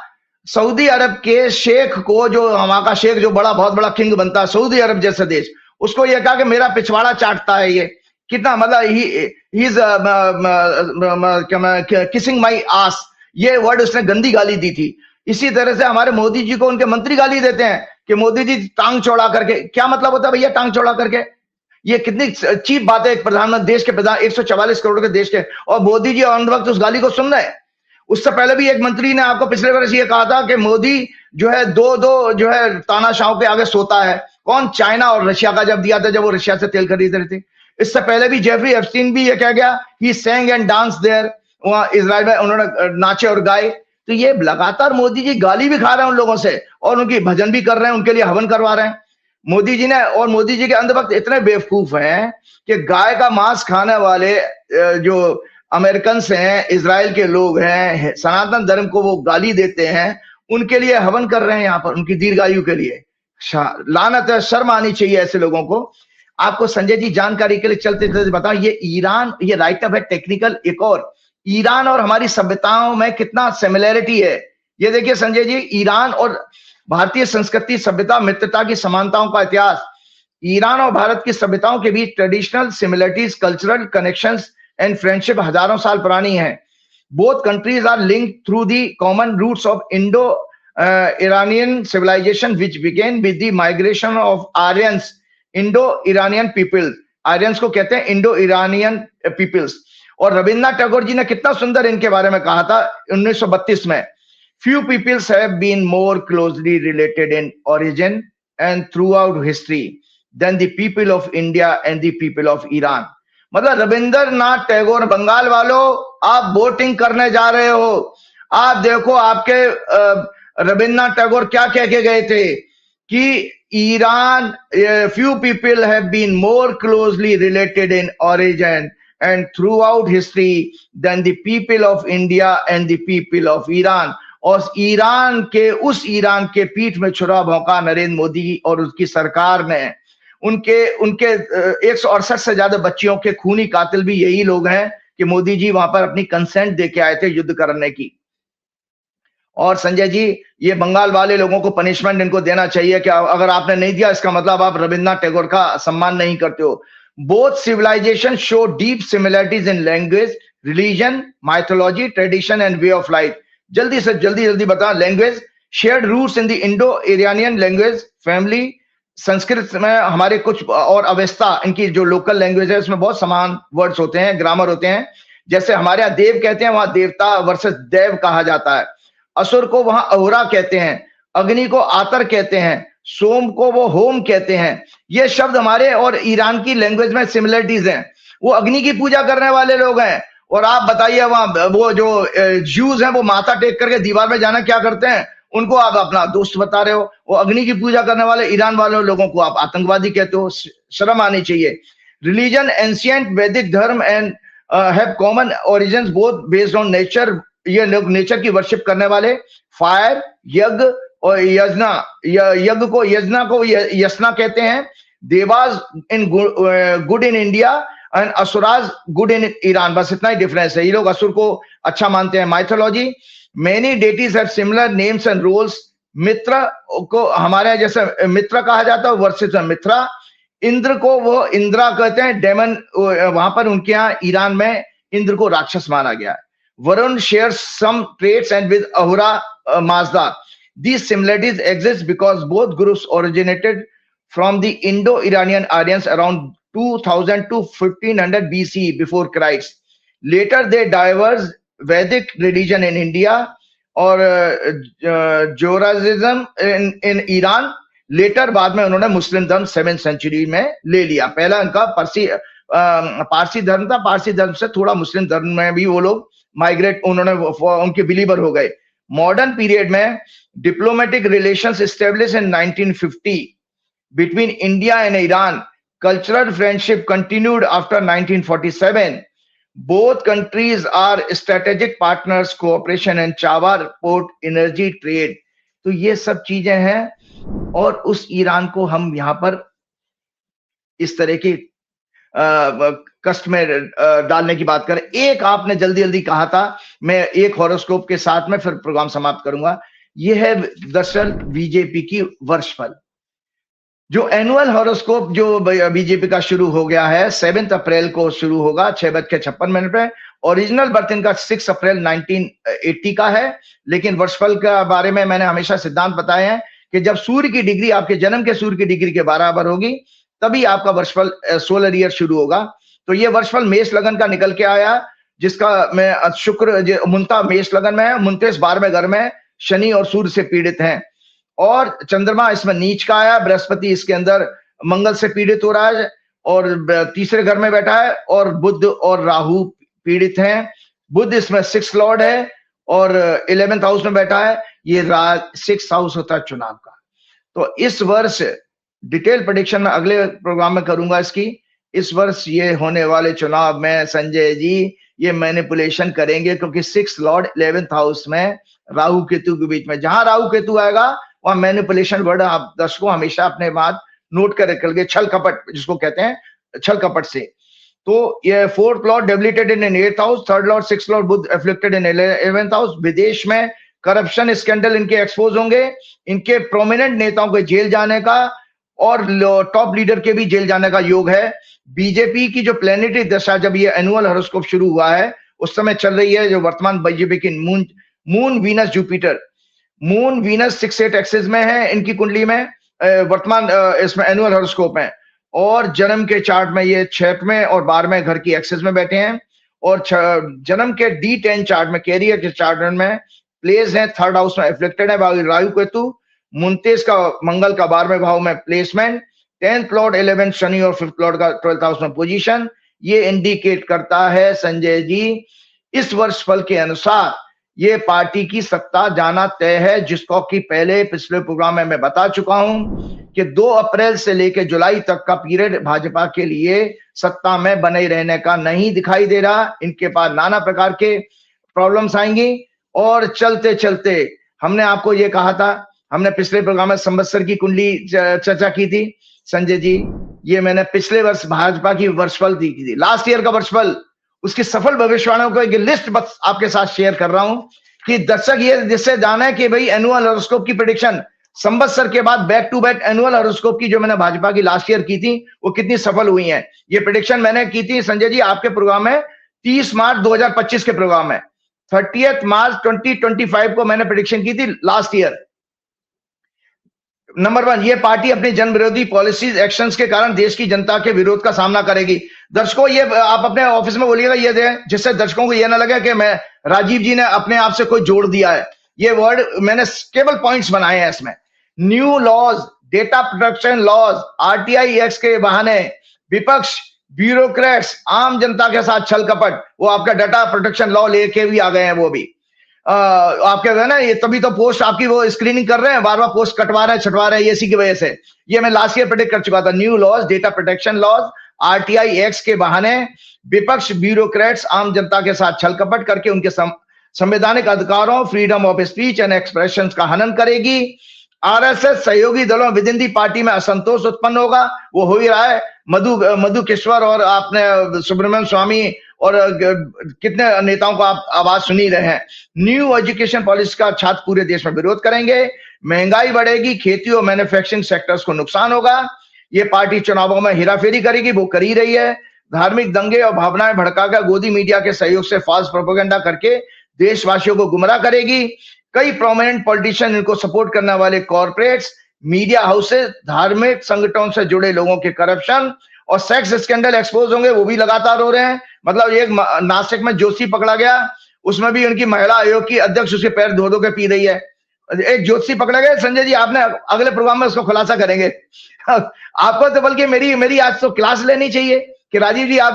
Speaker 2: सऊदी अरब के शेख को, जो वहां का शेख जो बहुत बड़ा किंग बनता है, सऊदी अरब जैसा देश, उसको ये कहा कि मेरा पिछवाड़ा चाटता है। ये कितना, मतलब ही इज किसिंग माई आस, ये वर्ड उसने गंदी गाली दी थी। इसी तरह से हमारे मोदी जी को उनके मंत्री गाली देते हैं कि मोदी जी टांग चौड़ा करके। क्या मतलब होता है भैया टांग चौड़ा करके? ये कितनी चीप बात है, एक प्रधानमंत्री, देश के प्रधान, 144 करोड़ के देश के, और मोदी जी अंत वक्त उस गाली को सुन रहे हैं। उससे पहले भी एक मंत्री ने आपको पिछले वर्ष ये कहा था कि मोदी जो है दो जो है तानाशाहों के आगे सोता है। कौन? चाइना और रशिया का जब दिया था, जब वो रशिया से तेल खरीद रहे थे। इससे पहले भी जेफरी एप्स्टीन भी ये कह गया, ही sang and danced there, वहां इजराइल में उन्होंने नाचे और गाए। तो ये लगातार मोदी जी गाली भी खा रहे हैं उन लोगों से, और उनकी भजन भी कर रहे हैं, उनके लिए हवन करवा रहे हैं। मोदी जी ने, और मोदी जी के अंधभक्त इतने बेवकूफ हैं कि गाय का मांस खाने वाले जो अमेरिकन हैं, इजराइल के लोग हैं, सनातन धर्म को वो गाली देते हैं, उनके लिए हवन कर रहे हैं यहाँ पर, उनकी दीर्घायु के लिए। लानत है, शर्म आनी चाहिए ऐसे लोगों को। आपको संजय जी जानकारी के लिए चलते चलते बताओ, ये ईरान, ये राइट अप है टेक्निकल, एक और ईरान और हमारी सभ्यताओं में कितना सिमिलैरिटी है। ये देखिए संजय जी, ईरान और भारतीय संस्कृति, सभ्यता, मित्रता की समानताओं का इतिहास। ईरान और भारत की सभ्यताओं के बीच traditional similarities, cultural connections and friendship हजारों साल पुरानी है। Both countries are linked through the common roots of Indo Iranian civilization, which began with the migration of Aryans, Indo-Iranian people. Aryans को कहते हैं Indo-Iranian peoples। और रविन्द्रनाथ टैगोर जी ने कितना सुंदर इनके बारे में कहा था 1932 में, few peoples have been more closely related in origin and throughout history than the people of India and the people of Iran। मतलब रविन्द्रनाथ टैगोर, बंगाल वालों आप वोटिंग करने जा रहे हो, आप देखो आपके रविन्द्रनाथ टैगोर क्या कह के गए थे कि Iran, few people have been more closely related in origin and throughout history than the people of India and the people of Iran। और ईरान के, उस ईरान के पीठ में छुरा भौंका नरेंद्र मोदी और उसकी सरकार ने। उनके 168 से ज्यादा बच्चियों के खूनी कातिल भी यही लोग हैं कि मोदी जी वहां पर अपनी कंसेंट देके आए थे युद्ध करने की। और संजय जी, ये बंगाल वाले लोगों को पनिशमेंट इनको देना चाहिए कि अगर आपने नहीं दिया इसका मतलब आप रविन्द्रनाथ टैगोर का सम्मान नहीं करते हो। Both civilisation show deep similarities in language, religion, mythology, tradition and way of life. जल्दी से जल्दी बता। Language, shared roots in the Indo Iranian language family. Sanskrit में हमारे कुछ और अवस्था, इनकी जो लोकल लैंग्वेज है उसमें बहुत समान वर्ड्स होते हैं, ग्रामर होते हैं। जैसे हमारे यहाँ देव कहते हैं, वहां देवता वर्सेस देव कहा जाता है। असुर को वहां अहुरा कहते हैं, अग्नि को आतर कहते हैं, सोम को वो होम कहते हैं। ये शब्द हमारे और ईरान की लैंग्वेज में सिमिलरिटीज हैं। वो अग्नि की पूजा करने वाले लोग हैं। और आप बताइए वहां वो जो ज्यूज हैं वो माथा टेक करके दीवार में जाना क्या करते हैं, उनको आप अपना दोस्त बता रहे हो। वो अग्नि की पूजा करने वाले ईरान वाले लोगों को आप आतंकवादी कहते हो। शर्म आनी चाहिए। रिलीजन, एंशिएंट वैदिक धर्म and have common origins both based on nature. ये लोग नेचर की वर्शिप करने वाले। फायर, यज्ञ और यजना, यज्ञ को यजना को यसना कहते हैं। Dewas in good in India and asuras good in Iran. बस इतना ही डिफरेंस है, ये लोग असुर को अच्छा मानते हैं। Mythology, many deities have similar names and roles. Mitra को हमारे जैसे मित्र कहा जाता है वर्सेस मित्रा। इंद्र को वो इंद्रा कहते हैं, डेमन वहां पर उनके यहाँ ईरान में इंद्र को राक्षस माना गया है। Varun shares some traits and with Ahura Mazda. These similarities exist because both groups originated from the Indo-Iranian Aryans around 2000 to 1500 BC before Christ. Later they diverged Vedic religion in India or Joraism in Iran. Later बाद में उन्होंने मुस्लिम धर्म 7th century में ले लिया। पहला इनका पारसी धर्म था, पारसी धर्म से थोड़ा मुस्लिम धर्म में भी वो लोग माइग्रेट, उन्होंने उनके बिलीवर हो गए। मॉडर्न पीरियड में diplomatic relations establish in 1950 between India and Iran. Cultural friendship continued after 1947। Both countries are strategic partners, cooperation and Chabahar port, energy, trade. तो ये सब चीजें हैं। और उस ईरान को हम यहाँ पर इस तरह की कष्ट में डालने की बात करें। एक आपने जल्दी कहा था, मैं एक हॉरोस्कोप के साथ में फिर प्रोग्राम समाप्त करूंगा। यह है दरअसल बीजेपी की वर्षफल, जो एनुअल हॉरोस्कोप जो बीजेपी का शुरू हो गया है 7 अप्रैल को शुरू होगा 6:56 पे। ओरिजिनल बर्थ इनका 6 अप्रैल 1980 का है। लेकिन वर्षफल के बारे में मैंने हमेशा सिद्धांत बताए हैं कि जब सूर्य की डिग्री आपके जन्म के सूर्य की डिग्री के बराबर होगी तभी आपका वर्षफल सोलर ईयर शुरू होगा। तो ये वर्षफल मेष लगन का निकल के आया, जिसका मैं शुक्र मुंता मेष लगन में है, मुंतेश 12वें घर में, शनि और सूर्य से पीड़ित हैं। और चंद्रमा इसमें नीच का आया, बृहस्पति इसके अंदर मंगल से पीड़ित हो रहा है और तीसरे घर में बैठा है, और बुध और राहु पीड़ित हैं। बुध इसमें 6th लॉर्ड है और 11th हाउस में बैठा है। ये 6th हाउस होता है चुनाव का। तो इस वर्ष डिटेल प्रेडिक्शन मैं अगले प्रोग्राम में करूंगा इसकी। इस वर्ष ये होने वाले चुनाव में संजय जी ये मैनिपुलेशन करेंगे, क्योंकि 6 लॉर्ड 11th हाउस में राहु केतु के बीच में, जहां राहु केतु आएगा वहां मैनिपुलेशन वर्ड आप दर्शकों हमेशा अपने बात नोट कर रखेंगे। छल कपट जिसको कहते हैं, छल कपट से। तो ये 4th lord debilitated in 8th house, 3rd lord 6th lord Budh afflicted in 11th house. विदेश में करप्शन स्कैंडल इनके एक्सपोज होंगे, इनके प्रोमिनेंट नेताओं के जेल जाने का और टॉप लीडर के भी जेल जाने का योग है। बीजेपी की जो प्लेनेटरी दशा, जब ये एनुअल हॉरोस्कोप शुरू हुआ है उस समय चल रही है, जो वर्तमान बीजेपी की moon Venus Jupiter, moon Venus 6-8 axis में है इनकी कुंडली में, वर्तमान इसमें एनुअल हॉरोस्कोप में, और जन्म के चार्ट में ये 6वें और 12वें घर की एक्सिस में बैठे हैं, और जन्म के D10 चार्ट में, कैरियर के चार्ट में प्लेस है 3rd हाउस में एफ्लिक्टेड है राहु केतु। 29 का मंगल का 12वें भाव में placement, 10th Lord 11th Shani और 5th लॉर्ड का 12th हाउस में पोजीशन। ये इंडिकेट करता है संजय जी इस वर्ष फल के अनुसार ये पार्टी की सत्ता जाना तय है, जिसको कि पहले पिछले प्रोग्राम में मैं बता चुका हूं कि 2 अप्रैल से लेकर जुलाई तक का पीरियड भाजपा के लिए सत्ता में बने रहने का नहीं दिखाई दे रहा। इनके पास नाना प्रकार के प्रॉब्लम्स आएंगी, और चलते चलते हमने आपको ये कहा था, हमने पिछले प्रोग्राम में संवत्सर की कुंडली चर्चा की थी संजय जी। ये मैंने पिछले वर्ष भाजपा की वर्षफल दी थी, लास्ट ईयर का वर्षफल, उसकी सफल भविष्यवाणियों को एक लिस्ट बस आपके साथ शेयर कर रहा हूं कि दर्शक ये जिससे जाना है कि भाई एनुअल हॉरोस्कोप की प्रेडिक्शन संवत्सर के बाद back to back annual horoscope की जो मैंने भाजपा की लास्ट ईयर की थी वो कितनी सफल हुई है। ये प्रेडिक्शन मैंने की थी संजय जी आपके प्रोग्राम में 30 मार्च 2025 के प्रोग्राम में, 30 मार्च 2025 को मैंने प्रेडिक्शन की थी लास्ट ईयर। नंबर 1, ये पार्टी अपनी जन विरोधी पॉलिसीज एक्शंस के कारण देश की जनता के विरोध का सामना करेगी। दर्शकों ये आप अपने ऑफिस में बोलिएगा ये दे, जिससे दर्शकों को ये ना लगे कि मैं राजीव जी ने अपने आप से कोई जोड़ दिया है। ये वर्ड मैंने केवल पॉइंट्स बनाए हैं इसमें। New laws, data protection laws, RTI act के बहाने विपक्ष, ब्यूरोक्रेट्स, आम जनता के साथ छल कपट, वो आपका डाटा प्रोटेक्शन लॉ लेके भी आ गए हैं। वो भी आपके है ना, ये तभी तो पोस्ट आपकी वो स्क्रीनिंग कर रहे हैं, बार बार पोस्ट कटवा रहे हैं, छटवा रहे हैं, इसी की वजह से। ये मैं लास्ट ईयर प्रेडिक्ट कर चुका था। New laws, data protection laws, RTI act के बहाने विपक्ष, ब्यूरोक्रेट्स आम जनता के साथ छल कपट करके उनके संवैधानिक अधिकारों, freedom of speech and expression का हनन करेगी। आरएसएस सहयोगी दलों विद इन दी पार्टी में असंतोष उत्पन्न होगा, वो हो ही रहा है। मधु किश्वर और आपने सुब्रमण्यम स्वामी और कितने नेताओं को आप आवाज सुनी रहे हैं। न्यू एजुकेशन पॉलिसी का छात्र पूरे देश में विरोध करेंगे। महंगाई बढ़ेगी, खेती और मैन्युफैक्चरिंग सेक्टर्स को नुकसान होगा। ये पार्टी चुनावों में हेराफेरी करेगी, वो कर ही रही है। धार्मिक दंगे और भावनाएं भड़काकर गोदी मीडिया के सहयोग से फॉल्स प्रोपेगेंडा करके देशवासियों को गुमराह करेगी। कई प्रोमिनेंट पॉलिटिशियन, इनको सपोर्ट करने वाले कॉर्पोरेट्स, मीडिया हाउसेस, धार्मिक संगठनों से जुड़े लोगों के करप्शन और सेक्स स्कैंडल एक्सपोज होंगे, वो भी लगातार हो रहे हैं। मतलब एक नासिक में जोशी पकड़ा गया, उसमें भी उनकी महिला आयोग की अध्यक्ष उसके पैर धो धो के पी रही है। एक ज्योतिषी पकड़ा गया संजय जी, आपने अगले प्रोग्राम में उसको खुलासा करेंगे। आपको तो बल्कि मेरी आज तो क्लास लेनी चाहिए कि राजीव जी आप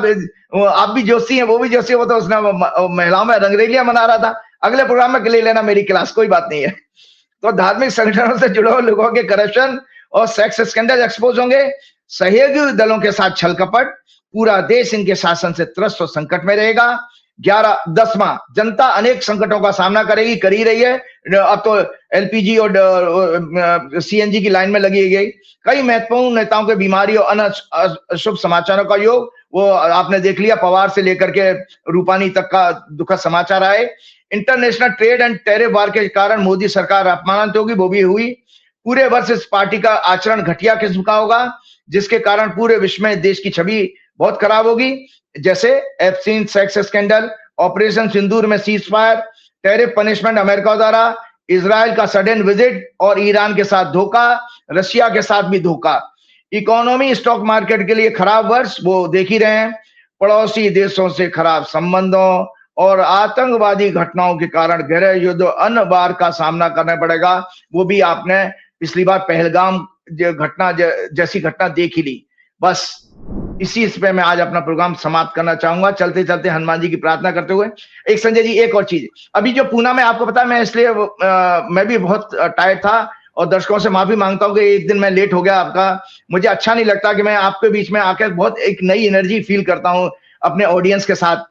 Speaker 2: भी ज्योतिषी हैं, वो भी ज्योतिषी, वो तो उसने महिलाओं में रंगरेलियां मना रहा था। अगले प्रोग्राम में ले लेना मेरी क्लास, कोई बात नहीं है। तो धार्मिक संगठनों से जुड़े हुए लोगों के करप्शन और सेक्स स्कैंडल एक्सपोज होंगे। सहयोगी दलों के साथ छल कपट, पूरा देश इनके शासन से त्रस्त और संकट में रहेगा। 10वां, जनता अनेक संकटों का सामना करेगी, कर ही रही है। अब तो एलपीजी और सीएनजी की लाइन में लगी गई। कई महत्वपूर्ण नेताओं के बीमारी और अन्य अशुभ समाचारों का योग, वो आपने देख लिया, पवार से लेकर के रूपानी तक का दुखद समाचार आए। इंटरनेशनल ट्रेड एंड टैरिफ वार के कारण मोदी सरकार अपमानित होगी, वो भी हुई। पूरे वर्ष इस पार्टी का आचरण घटिया किस्म का होगा, जिसके कारण पूरे विश्व में देश की छवि बहुत खराब होगी। जैसे एप्सिन सेक्स स्कैंडल, ऑपरेशन सिंदूर में cease fire, tariff punishment America द्वारा, इजराइल का सडन विजिट और ईरान के साथ धोखा, रशिया के साथ भी धोखा। इकोनॉमी, स्टॉक मार्केट के लिए खराब वर्ष, वो देख ही रहे हैं। पड़ोसी देशों से खराब संबंधों और आतंकवादी घटनाओं के कारण गृह युद्ध अन्य बार का सामना करना पड़ेगा। वो भी आपने पिछली बार पहलगाम घटना जैसी घटना देख ही ली। बस इसी पे मैं आज अपना प्रोग्राम समाप्त करना चाहूंगा, चलते चलते हनुमान जी की प्रार्थना करते हुए। एक संजय जी, एक और चीज, अभी जो पूना में आपको पता है, मैं इसलिए मैं भी बहुत टायर्ड था और दर्शकों से माफी मांगता हूं कि एक दिन मैं लेट हो गया आपका। मुझे अच्छा नहीं लगता कि मैं आपके बीच में आकर बहुत एक नई एनर्जी फील करता हूं अपने ऑडियंस के साथ।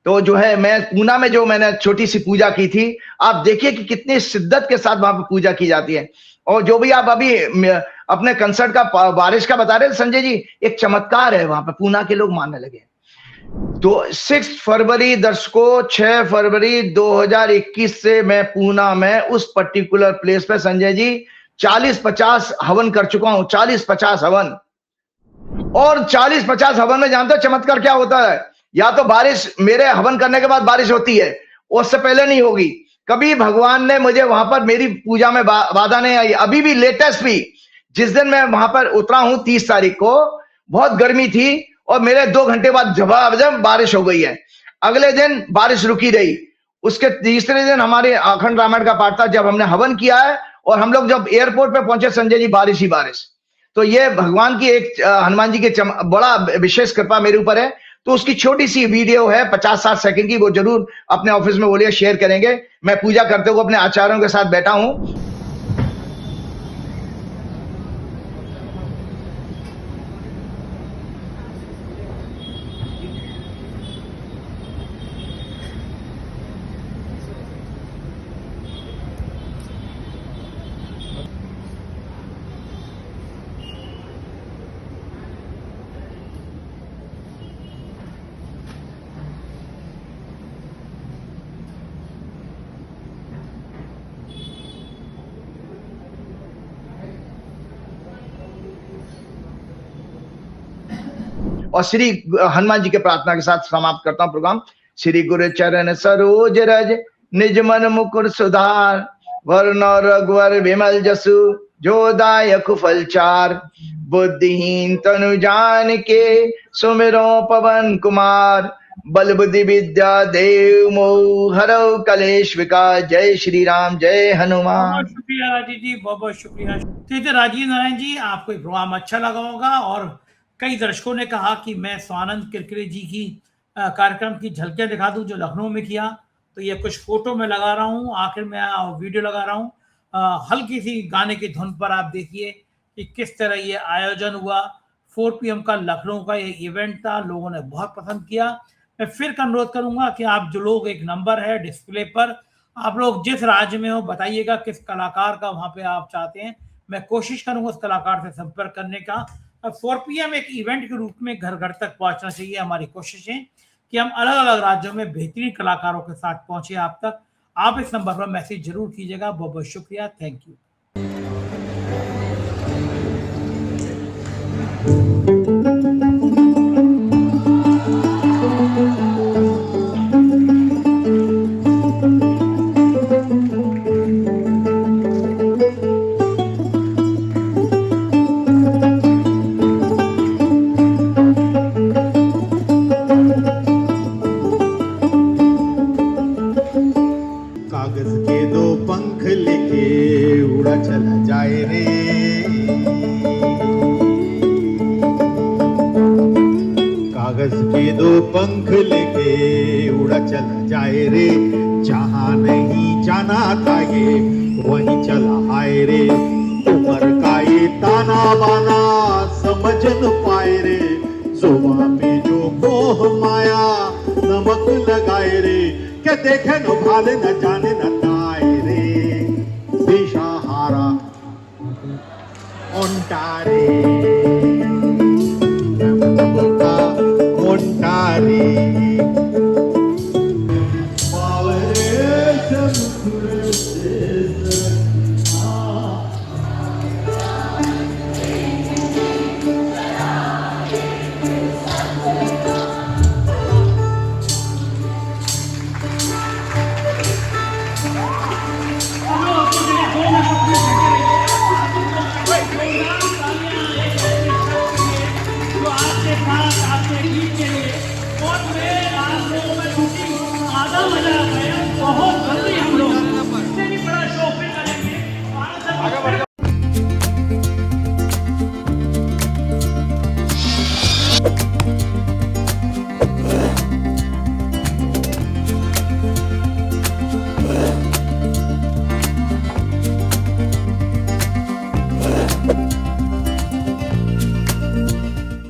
Speaker 2: तो जो है मैं पूना में जो मैंने छोटी सी पूजा की थी, आप देखिए कि कितनी शिद्दत के साथ वहां पर पूजा की जाती है। और जो भी आप अभी अपने कंसर्ट का बारिश का बता रहे थे संजय जी, एक चमत्कार है वहां पर, पूना के लोग मानने लगे। तो 6 फरवरी दर्शकों, 6 फरवरी 2021 से मैं पूना में उस पर्टिकुलर प्लेस पे संजय जी 40-50 हवन कर चुका हूं, 40-50 हवन। और 40-50 हवन में जानते हो चमत्कार क्या होता है? या तो बारिश, मेरे हवन करने के बाद बारिश होती है, उससे पहले नहीं होगी। कभी भगवान ने मुझे वहां पर मेरी पूजा में बाधा नहीं आई। अभी भी लेटेस्ट भी, जिस दिन मैं वहां पर उतरा हूं 30 तारीख को, बहुत गर्मी थी और मेरे 2 घंटे बाद झमाझम बारिश हो गई है। अगले दिन बारिश रुकी रही। उसके तीसरे दिन हमारे अखंड रामायण का पाठ था, जब हमने हवन किया है और हम लोग जब एयरपोर्ट पे पहुंचे संजय जी, बारिश ही बारिश। तो ये भगवान की एक हनुमान जी की बड़ा विशेष कृपा मेरे ऊपर है। तो उसकी छोटी सी वीडियो है 50-60 सेकंड की, वो जरूर अपने ऑफिस में बोलिए शेयर करेंगे। मैं पूजा करते हुए अपने आचार्यों के साथ बैठा हूं। और श्री हनुमान जी के प्रार्थना के साथ समाप्त करता हूं प्रोग्राम। श्री गुरु चरण सरोज रज निज मन मुकुर सुधार, वर्ण रघुवर विमल जसु जो दायक फल चार, बुद्धिहीन तनु जान के सुमिरो पवन कुमार, बल बुद्धि विद्या देव मोह हरौ कलेश विकार। जय श्री राम, जय हनुमान।
Speaker 1: बहुत शुक्रिया राजीव जी, बहुत बहुत शुक्रिया। तो राजीव नारायण जी, आपको प्रोग्राम अच्छा लगा होगा और कई दर्शकों ने कहा कि मैं स्वानंद किरकिरे जी की कार्यक्रम की झलकियां दिखा दूं जो लखनऊ में किया। तो ये कुछ फोटो में लगा रहा हूं, आखिर में वीडियो लगा रहा हूं। हल्की सी गाने की धुन पर आप देखिए कि किस तरह ये आयोजन हुआ। 4 PM का लखनऊ का ये इवेंट था, लोगों ने बहुत पसंद किया। मैं फिर अनुरोध करूंगा कि आप जो लोग, एक नंबर है डिस्प्ले पर, आप लोग जिस राज्य में हो बताइएगा किस कलाकार का वहां पे आप चाहते हैं। मैं कोशिश करूंगा उस कलाकार से संपर्क करने का। 4 PM एक इवेंट के रूप में घर घर तक पहुंचना चाहिए। हमारी कोशिशें कि हम अलग अलग राज्यों में बेहतरीन कलाकारों के साथ पहुंचे आप तक। आप इस नंबर पर मैसेज जरूर कीजिएगा। बहुत बहुत शुक्रिया, थैंक यू।
Speaker 3: कागज के 2 पंख लेके उड़ा चला जाए रे, कागज के 2 पंख लेके उड़ा चला जाए रे, जहां नहीं जाना था ये वहीं चला आए रे, उम्र का ये ताना बाना समझ न पाए रे, जुबां में जो मोह माया नमक लगाए रे, के देखे न भाले न जाने न ताए रे, दिशा हारा ओंटारे।